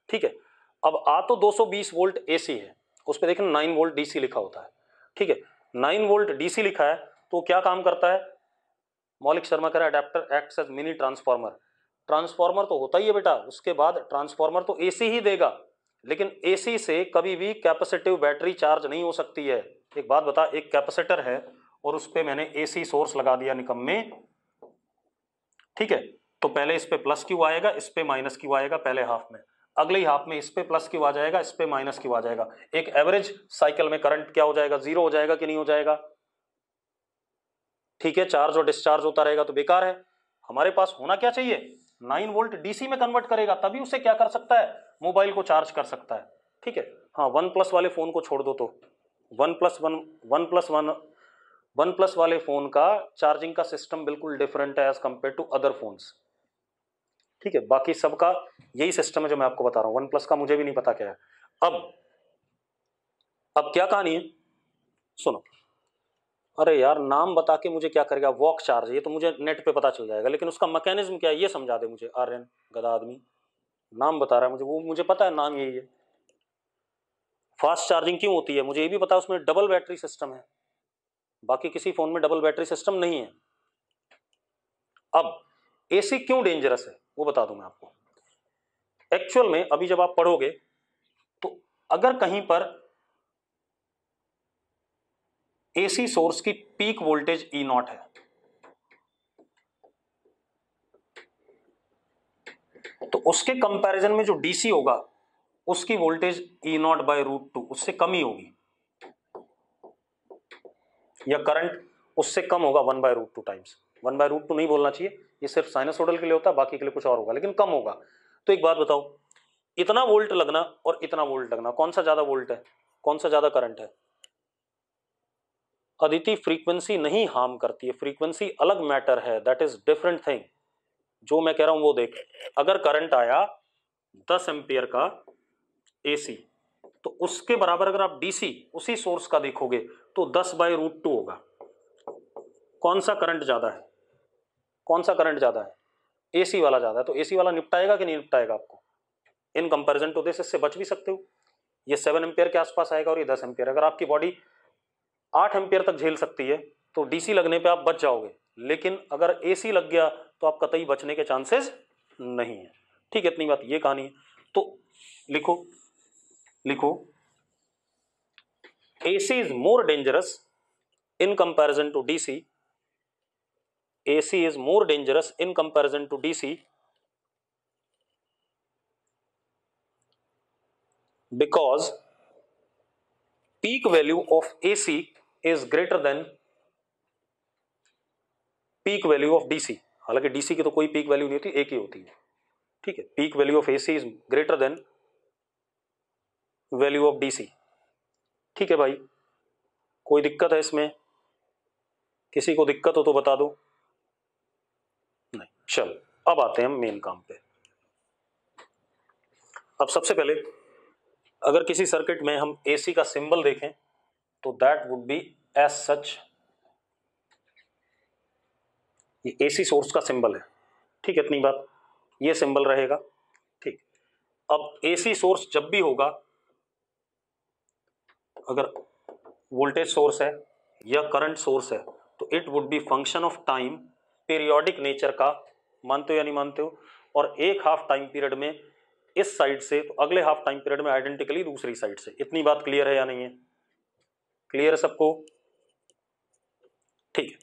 ठीक है, अब आ तो 220 वोल्ट एसी है, उस पर देखना 9 वोल्ट डीसी लिखा होता है। ठीक है, 9 वोल्ट डीसी लिखा है तो क्या काम करता है? मौलिक शर्मा कह रहा है adapter acts as mini transformer. Transformer तो होता ही है बेटा, उसके बाद ट्रांसफार्मर तो एसी ही देगा, लेकिन एसी से कभी भी कैपेसिटिव बैटरी चार्ज नहीं हो सकती है। एक बात बता, एक कैपेसिटर है और उस पर मैंने एसी सोर्स लगा दिया निकम्मे। ठीक है, तो पहले इस पे प्लस क्यू आएगा, इस पे माइनस क्यू आएगा पहले हाफ में, अगले ही हाफ में इस पे प्लस क्यू आ जाएगा, इस पे माइनस क्यू आ जाएगा। एक एवरेज साइकिल में करंट क्या हो जाएगा? जीरो हो जाएगा कि नहीं हो जाएगा? ठीक है, चार्ज और डिस्चार्ज होता रहेगा तो बेकार है। हमारे पास होना क्या चाहिए? 9 वोल्ट डीसी में कन्वर्ट करेगा, तभी उसे क्या कर सकता है? मोबाइल को चार्ज कर सकता है। ठीक है, हाँ, वन प्लस वाले फोन को छोड़ दो तो वन प्लस वाले फोन का चार्जिंग का सिस्टम बिल्कुल डिफरेंट है as compare to other phones. ठीक है, बाकी सबका यही सिस्टम है जो मैं आपको बता रहा हूं। वन प्लस का मुझे भी नहीं पता क्या है। अब क्या कहानी है, सुनो। अरे यार, नाम बता के मुझे क्या करेगा? वॉक चार्ज, ये तो मुझे नेट पे पता चल जाएगा, लेकिन उसका मैकेनिज्म क्या है ये समझा दे मुझे। आर्यन गधा आदमी नाम बता रहा है मुझे, वो मुझे पता है नाम यही है। फास्ट चार्जिंग क्यों होती है मुझे ये भी पता है, उसमें डबल बैटरी सिस्टम है, बाकी किसी फोन में डबल बैटरी सिस्टम नहीं है। अब एसी क्यों डेंजरस है वो बता दूं मैं आपको। एक्चुअल में अभी जब आप पढ़ोगे तो अगर कहीं पर एसी सोर्स की पीक वोल्टेज ई नॉट है तो उसके कंपैरिजन में जो डीसी होगा उसकी वोल्टेज ई नॉट बाय √2 उससे कम ही होगी, या करंट उससे कम होगा 1/√2 टाइम्स। 1/√2 नहीं बोलना चाहिए, ये सिर्फ साइनसोइडल के लिए होता है, बाकी के लिए कुछ और होगा, लेकिन कम होगा। तो एक बात बताओ, इतना वोल्ट लगना और इतना वोल्ट लगना, कौन सा ज्यादा वोल्ट है, कौन सा ज्यादा करंट है? अदिति, फ्रीक्वेंसी नहीं हार्म करती है, फ्रीक्वेंसी अलग मैटर है, दैट इज डिफरेंट थिंग। जो मैं कह रहा हूं वो देख, अगर करंट आया 10 एम्पियर का एसी, तो उसके बराबर अगर आप डीसी उसी सोर्स का देखोगे तो 10/√2 होगा। कौन सा करंट ज्यादा है? कौन सा करंट ज्यादा है? एसी वाला ज्यादा है। तो एसी वाला निपटाएगा कि नहीं निपटाएगा आपको? इन कंपैरिजन टू दिस इससे बच भी सकते हो। ये 7 एम्पियर के आसपास आएगा और ये 10 एम्पियर। अगर आपकी बॉडी 8 एम्पियर तक झेल सकती है तो डीसी लगने पे आप बच जाओगे, लेकिन अगर एसी लग गया तो आप कतई बचने के चांसेस नहीं है। ठीक है, इतनी बात, ये कहानी है। तो लिखो लिखो, AC is more dangerous in comparison to DC, AC is more dangerous in comparison to DC because peak value of AC is greater than peak value of DC। हालांकि DC की तो कोई पीक वैल्यू नहीं होती, एक ही होती है, ठीक है। Peak value of AC is greater then value of DC, ठीक है भाई। कोई दिक्कत है इसमें? किसी को दिक्कत हो तो बता दो। नहीं, चलो अब आते हैं हम मेन काम पे। अब सबसे पहले अगर किसी सर्किट में हम AC का सिंबल देखें तो that would be as such, ये AC सोर्स का सिंबल है, ठीक है। इतनी बात, ये सिंबल रहेगा, ठीक। अब AC सोर्स जब भी होगा, अगर वोल्टेज सोर्स है या करंट सोर्स है, तो it would be function of time, periodic nature का। मानते हो या नहीं मानते हो? और एक हाफ टाइम पीरियड में इस साइड से, तो अगले हाफ टाइम पीरियड में आइडेंटिकली दूसरी साइड से। इतनी बात क्लियर है या नहीं है? क्लियर है सबको? ठीक है।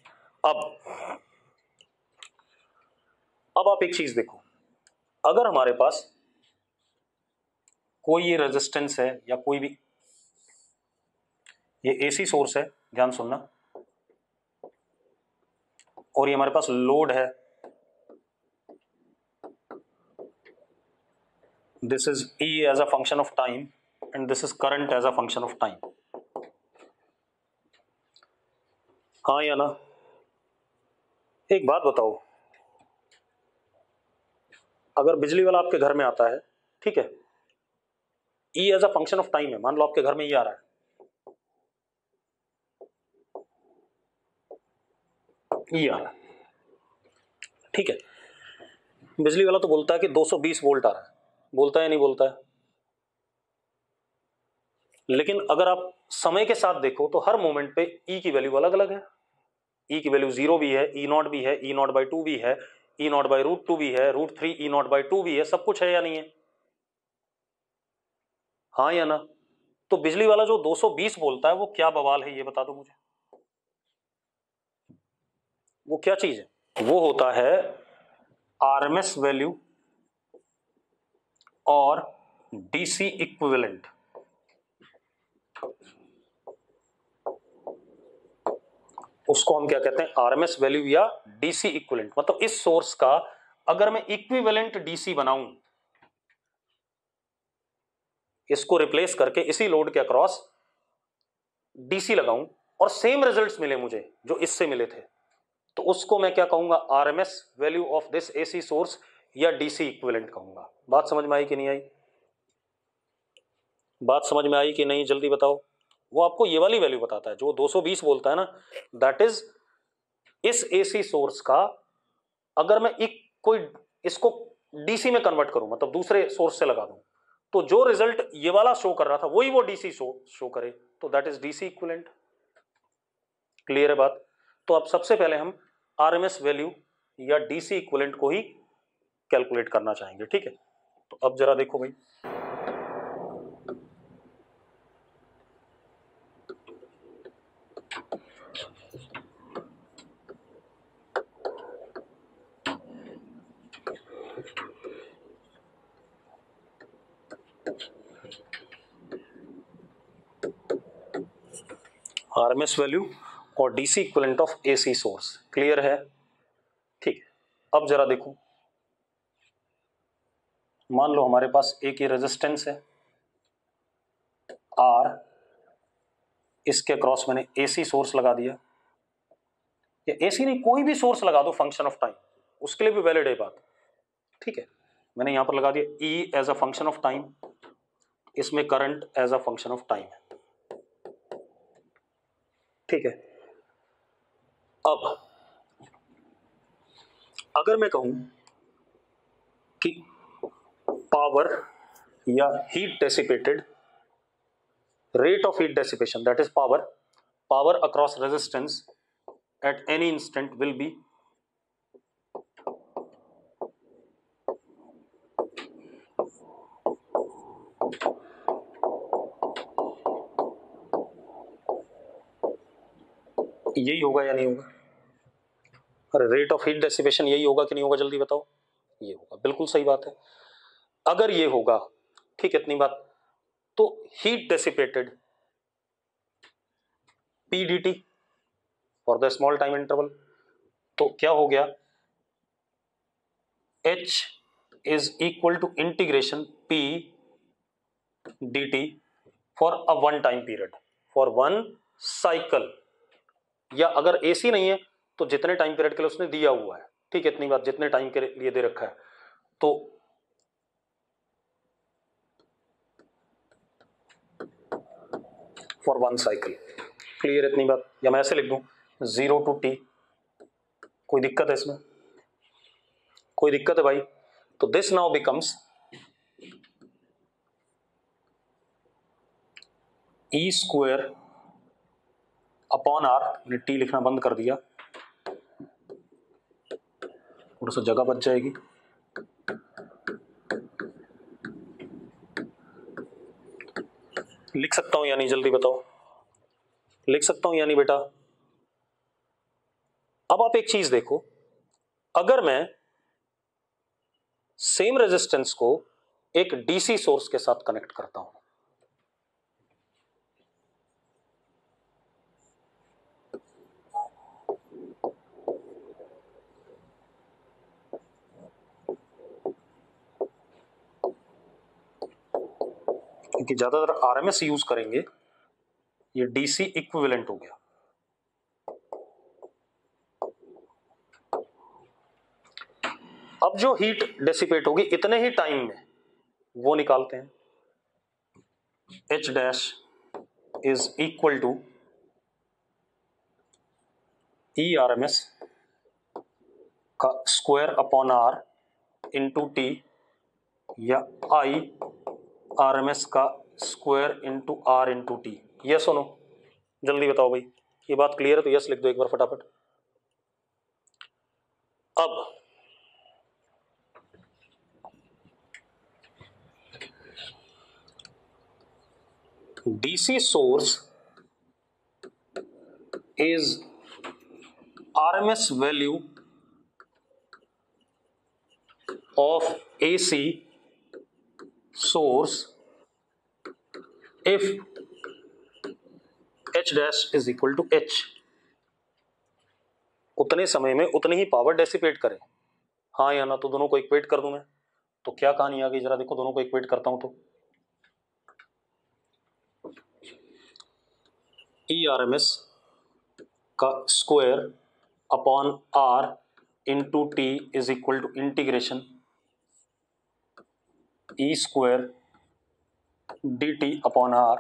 अब आप एक चीज देखो, अगर हमारे पास कोई ये रेजिस्टेंस है या कोई भी, ये AC सोर्स है, ध्यान सुनना, और ये हमारे पास लोड है, this is E as a function of time and this is current as a function of time. हाँ या ना? एक बात बताओ, अगर बिजली वाला आपके घर में आता है, ठीक है, E as a function of time है, मान लो आपके घर में ये आ रहा है, ये आ रहा है, ठीक है। बिजली वाला तो बोलता है कि 220 वोल्ट आ रहा है, बोलता है नहीं बोलता है? लेकिन अगर आप समय के साथ देखो तो हर मोमेंट पे E की वैल्यू अलग अलग है। E की वैल्यू 0 भी है, E0 भी है, E0/2 भी है, E0/√2 भी है, √3 E0/2 भी है, सब कुछ है या नहीं है? हाँ या ना? तो बिजली वाला जो 220 बोलता है वो क्या बवाल है, ये बता दो मुझे। वो क्या चीज है? वो होता है RMS वैल्यू और DC इक्विवेलेंट। उसको हम क्या कहते हैं? RMS वैल्यू या DC इक्विवेलेंट। मतलब इस सोर्स का अगर मैं इक्विवेलेंट DC बनाऊं, इसको रिप्लेस करके इसी लोड के अक्रॉस DC लगाऊं और सेम रिजल्ट्स मिले मुझे जो इससे मिले थे, तो उसको मैं क्या कहूंगा? RMS value of this AC source या DC इक्विवेलेंट कहूंगा। बात समझ में आई कि नहीं आई? बात समझ में आई कि नहीं? जल्दी बताओ। वो आपको ये वाली वैल्यू बताता है जो 220 बोलता है ना, दैट इज इस AC सोर्स का अगर मैं कोई इसको DC में कन्वर्ट करूं, मतलब दूसरे सोर्स से लगा दूं, तो जो रिजल्ट ये वाला शो कर रहा था वही वो DC शो करे, तो that is DC equivalent. Clear है बात? तो अब सबसे पहले हम RMS वैल्यू या DC इक्विवेलेंट को ही कैलकुलेट करना चाहेंगे, ठीक है। तो अब जरा देखो भाई, RMS वैल्यू और DC equivalent of AC source. Clear है? ठीक है। अब जरा देखो, मान लो हमारे पास एक ये रेजिस्टेंस है R, इसके क्रॉस मैंने AC सोर्स लगा दिया, या AC नहीं, कोई भी सोर्स लगा दो फंक्शन ऑफ टाइम, उसके लिए भी वैलिड है बात, ठीक है। मैंने यहां पर लगा दिया E as a function of time, इसमें current as a function of time है, ठीक है। अब अगर मैं कहूं कि पावर या heat dissipated, rate of heat dissipation, that is power across resistance at any instant will be यही होगा या नहीं होगा? अरे रेट ऑफ हीट डेसिपेशन यही होगा कि नहीं होगा? जल्दी बताओ। ये होगा, बिल्कुल सही बात है। अगर ये होगा, ठीक है, इतनी बात, तो heat dissipated P dt for the small time interval, तो क्या हो गया, H is equal to integration P dt for a one time period, for one cycle, या अगर AC नहीं है तो जितने टाइम पीरियड के लिए उसने दिया हुआ है, ठीक है, इतनी बात जितने टाइम के लिए दे रखा है, तो फॉर वन साइकिल, क्लियर इतनी बात, या मैं ऐसे लिख दूं 0 to T, कोई दिक्कत है इसमें, कोई दिक्कत है भाई, तो this now becomes E square upon R, मैंने T लिखना बंद कर दिया, थोड़ा सा जगह बच जाएगी, लिख सकता हूं या नहीं, जल्दी बताओ, लिख सकता हूं या नहीं बेटा। अब आप एक चीज देखो, अगर मैं सेम रेजिस्टेंस को एक डीसी सोर्स के साथ कनेक्ट करता हूं, क्योंकि ज्यादातर आरएमएस यूज करेंगे, ये डीसी इक्विवेलेंट हो गया। अब जो हीट डेसिपेट होगी इतने ही टाइम में, वो निकालते हैं, H dash is equal to E RMS का square upon R into T, या I RMS का square into R into T, yes और नो, जल्दी बताओ भाई, ये बात क्लियर है तो यस लिख दो एक बार फटाफट। अब DC source is RMS value of AC source if H dash is equal to H, उतने समय में उतनी ही पावर डेसिपेट करे, हाँ या ना, तो दोनों को इक्वेट कर दूं मैं, तो क्या कहानी आ गई जरा देखो, दोनों को इक्वेट करता हूं तो E RMS का square upon R into T is equal to integration E square dt upon R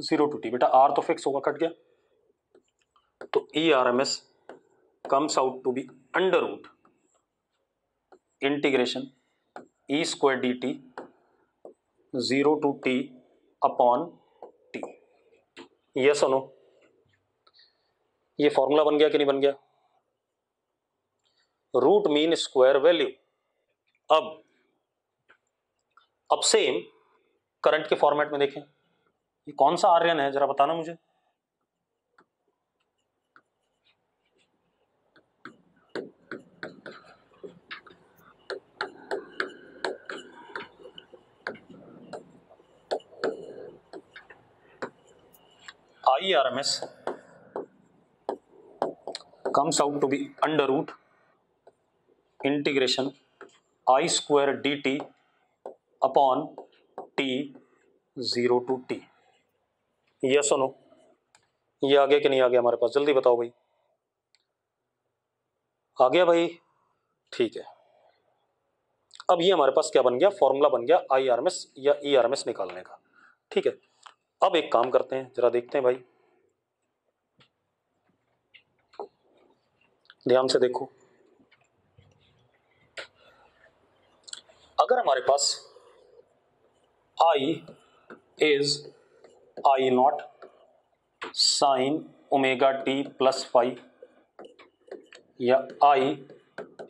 0 to T, बेटा R तो फिक्स होगा, कट गया, तो E RMS comes out to be under root integration E square dt 0 to T upon T, yes और no, ये formula बन गया कि नहीं बन गया, रूट मीन स्क्वायर वैल्यू। अब सेम करंट के फॉर्मेट में देखें, ये कौन सा आर्यन है जरा बताना मुझे, I RMS comes out to be under root integration I square dt upon T 0 to T, yes और नो, ये आ गया कि नहीं आ गया हमारे पास, जल्दी बताओ भाई, आ गया भाई, ठीक है। अब ये हमारे पास क्या बन गया, फॉर्मूला बन गया आई आरएमएस या ई आरएमएस निकालने का, ठीक है। अब एक काम करते हैं, जरा देखते हैं भाई, ध्यान से देखो, अगर हमारे पास I is I naught sine omega t plus five, या I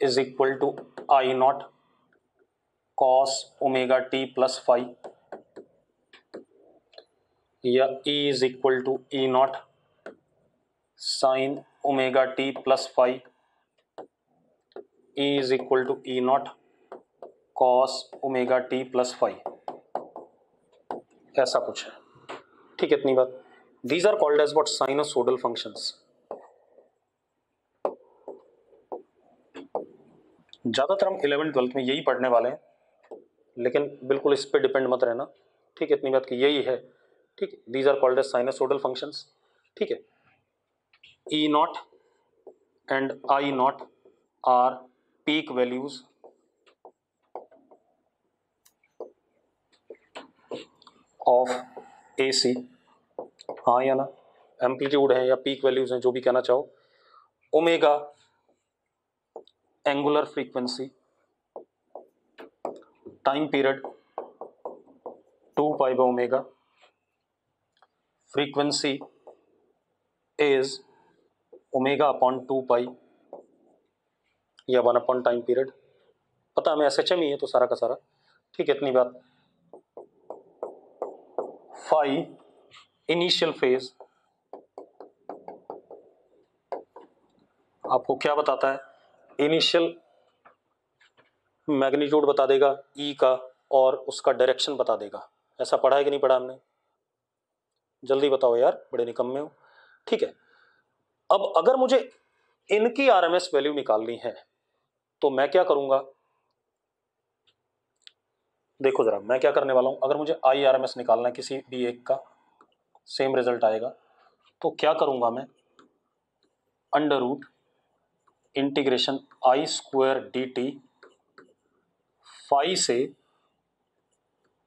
is equal to I naught cos omega t plus five, या E is equal to E naught sine omega t plus five, E is equal to E naught cos omega t plus five, ऐसा कुछ है, ठीक है, इतनी बात। These are called as what, sinusoidal functions. ज्यादातर हम 11th-12th में यही पढ़ने वाले हैं, लेकिन बिल्कुल इस पे डिपेंड मत रहना, ठीक है, इतनी बात कि यही है, ठीक है। These are called as sinusoidal functions, ठीक है। E naught and I naught are peak values of AC, हाँ या ना, एम्पलीट्यूड है या पीक वैल्यूज हैं, जो भी कहना चाहो। Omega angular frequency, time period 2 pi by omega, frequency is omega upon 2 पाई या 1 अपॉन टाइम पीरियड, पता हमें एसएचएम ही है तो सारा का सारा, ठीक है, इतनी बात। फाई इनिशियल फेज आपको क्या बताता है, इनिशियल मैग्नीट्यूड बता देगा ई का और उसका डायरेक्शन बता देगा। ऐसा पढ़ा है कि नहीं पढ़ा हमने, जल्दी बताओ यार, बड़े निकम्मे हो, ठीक है। अब अगर मुझे इनकी आरएमएस वैल्यू निकालनी है तो मैं क्या करूंगा, देखो जरा मैं क्या करने वाला हूं। अगर मुझे आई आरएमएस निकालना है किसी भी एक का, सेम रिजल्ट आएगा, तो क्या करूंगा मैं, under root integration I square d t phi से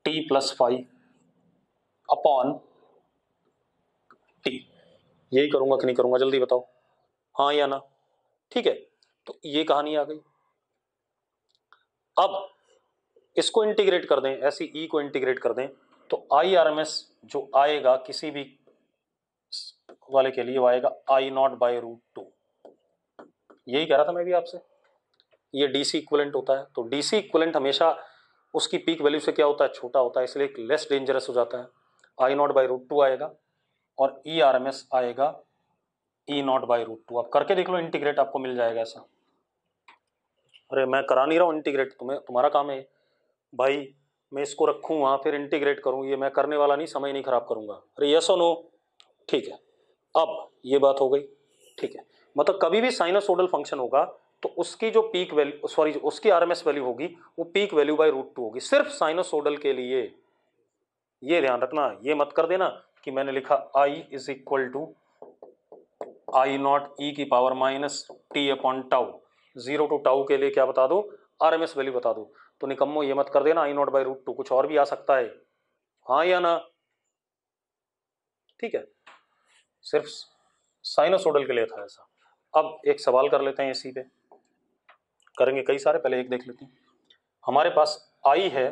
t plus phi upon t, यही करूंगा कि नहीं करूंगा, जल्दी बताओ, हाँ या ना, ठीक है। तो ये कहानी आ गई। अब इसको इंटीग्रेट कर दें, ऐसी ई को इंटीग्रेट कर दें, तो आई आर एम एस जो आएगा किसी भी वाले के लिए वो आएगा आई नॉट बाई रूट टू, यही कह रहा था मैं भी आपसे। ये डीसी इक्विवेलेंट होता है, तो डीसी इक्विवेलेंट हमेशा उसकी पीक वैल्यू से क्या होता है, छोटा होता है, इसलिए लेस डेंजरस हो जाता है। आई नॉट बाई रूट टू आएगा और ई आर एम एस आएगा ई नॉट बाई रूट टू। आप करके देख लो इंटीग्रेट, आपको मिल जाएगा ऐसा। अरे मैं करा नहीं रहा हूँ इंटीग्रेट, तुम्हारा काम है भाई, मैं इसको रखूँ वहाँ फिर इंटीग्रेट करूँ, ये मैं करने वाला नहीं, समय नहीं खराब करूँगा। अरे यस और नो, ठीक है। अब ये बात हो गई, ठीक है। मतलब कभी भी साइनोसोडल फंक्शन होगा तो उसकी जो पीक वैल्यू, सॉरी उसकी आरएमएस वैल्यू होगी वो peak value by root two होगी, सिर्फ साइनोसोडल के लिए। ये ध्यान रखना, ये मत कर देना कि मैंने लिखा I is equal to I naught e की power minus t upon tau, 0 to tau के लिए क्या बता दो, आरएमएस वैल्यू बता दो। तो निकम्मो ये मत कर देना आई नॉट बाई रूट टू, कुछ और भी आ सकता है, हाँ या ना, ठीक है। सिर्फ साइनोसोडल के लिए था ऐसा। अब एक सवाल कर लेते हैं इसी पे, करेंगे कई सारे, पहले एक देख लेते हैं। हमारे पास आई है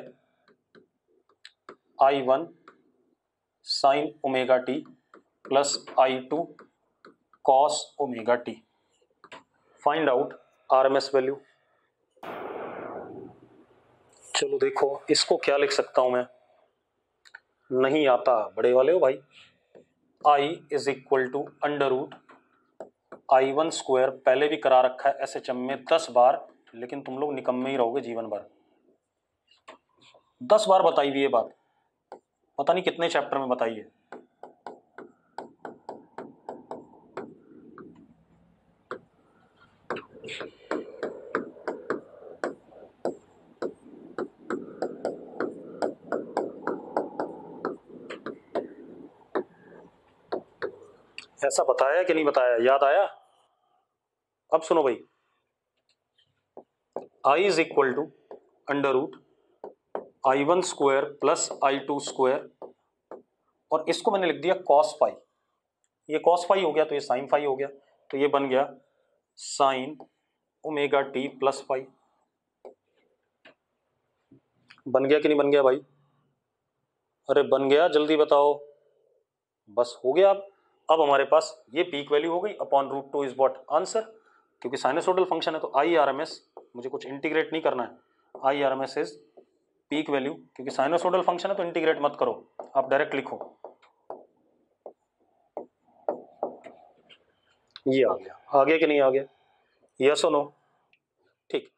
I1 sign omega t plus I2 cos omega T, find out RMS value. चलो देखो इसको क्या लिख सकता हूं मैं, नहीं आता, बड़े वाले हो भाई। I is equal to under root I1 square, पहले भी करा रखा है एसएचएम में 10 बार, लेकिन तुम लोग निकम्मे ही रहोगे जीवन भर। 10 बार बताई हुई ये बात, पता नहीं कितने चैप्टर में बताई है। ऐसा बताया कि नहीं बताया, याद आया? अब सुनो भाई, I is equal to under root I1 square plus I2 square, और इसको मैंने लिख दिया कॉस फाई। ये कॉस फाई हो गया तो ये साइन फाई हो गया, तो ये बन गया sine omega t plus phi. बन गया कि नहीं बन गया भाई? अरे बन गया, जल्दी बताओ, बस हो गया। अब हमारे पास ये पीक वैल्यू हो गई upon root two is what, answer. क्योंकि साइनोसोडल फंक्शन है तो आई आर एम एस, मुझे कुछ इंटीग्रेट नहीं करना है, I R M S is peak value. क्योंकि साइनोसोडल फंक्शन है तो इंटीग्रेट मत करो, आप डायरेक्ट लिखो। ये आ गया कि नहीं आ गया, यस और नो, ठीक।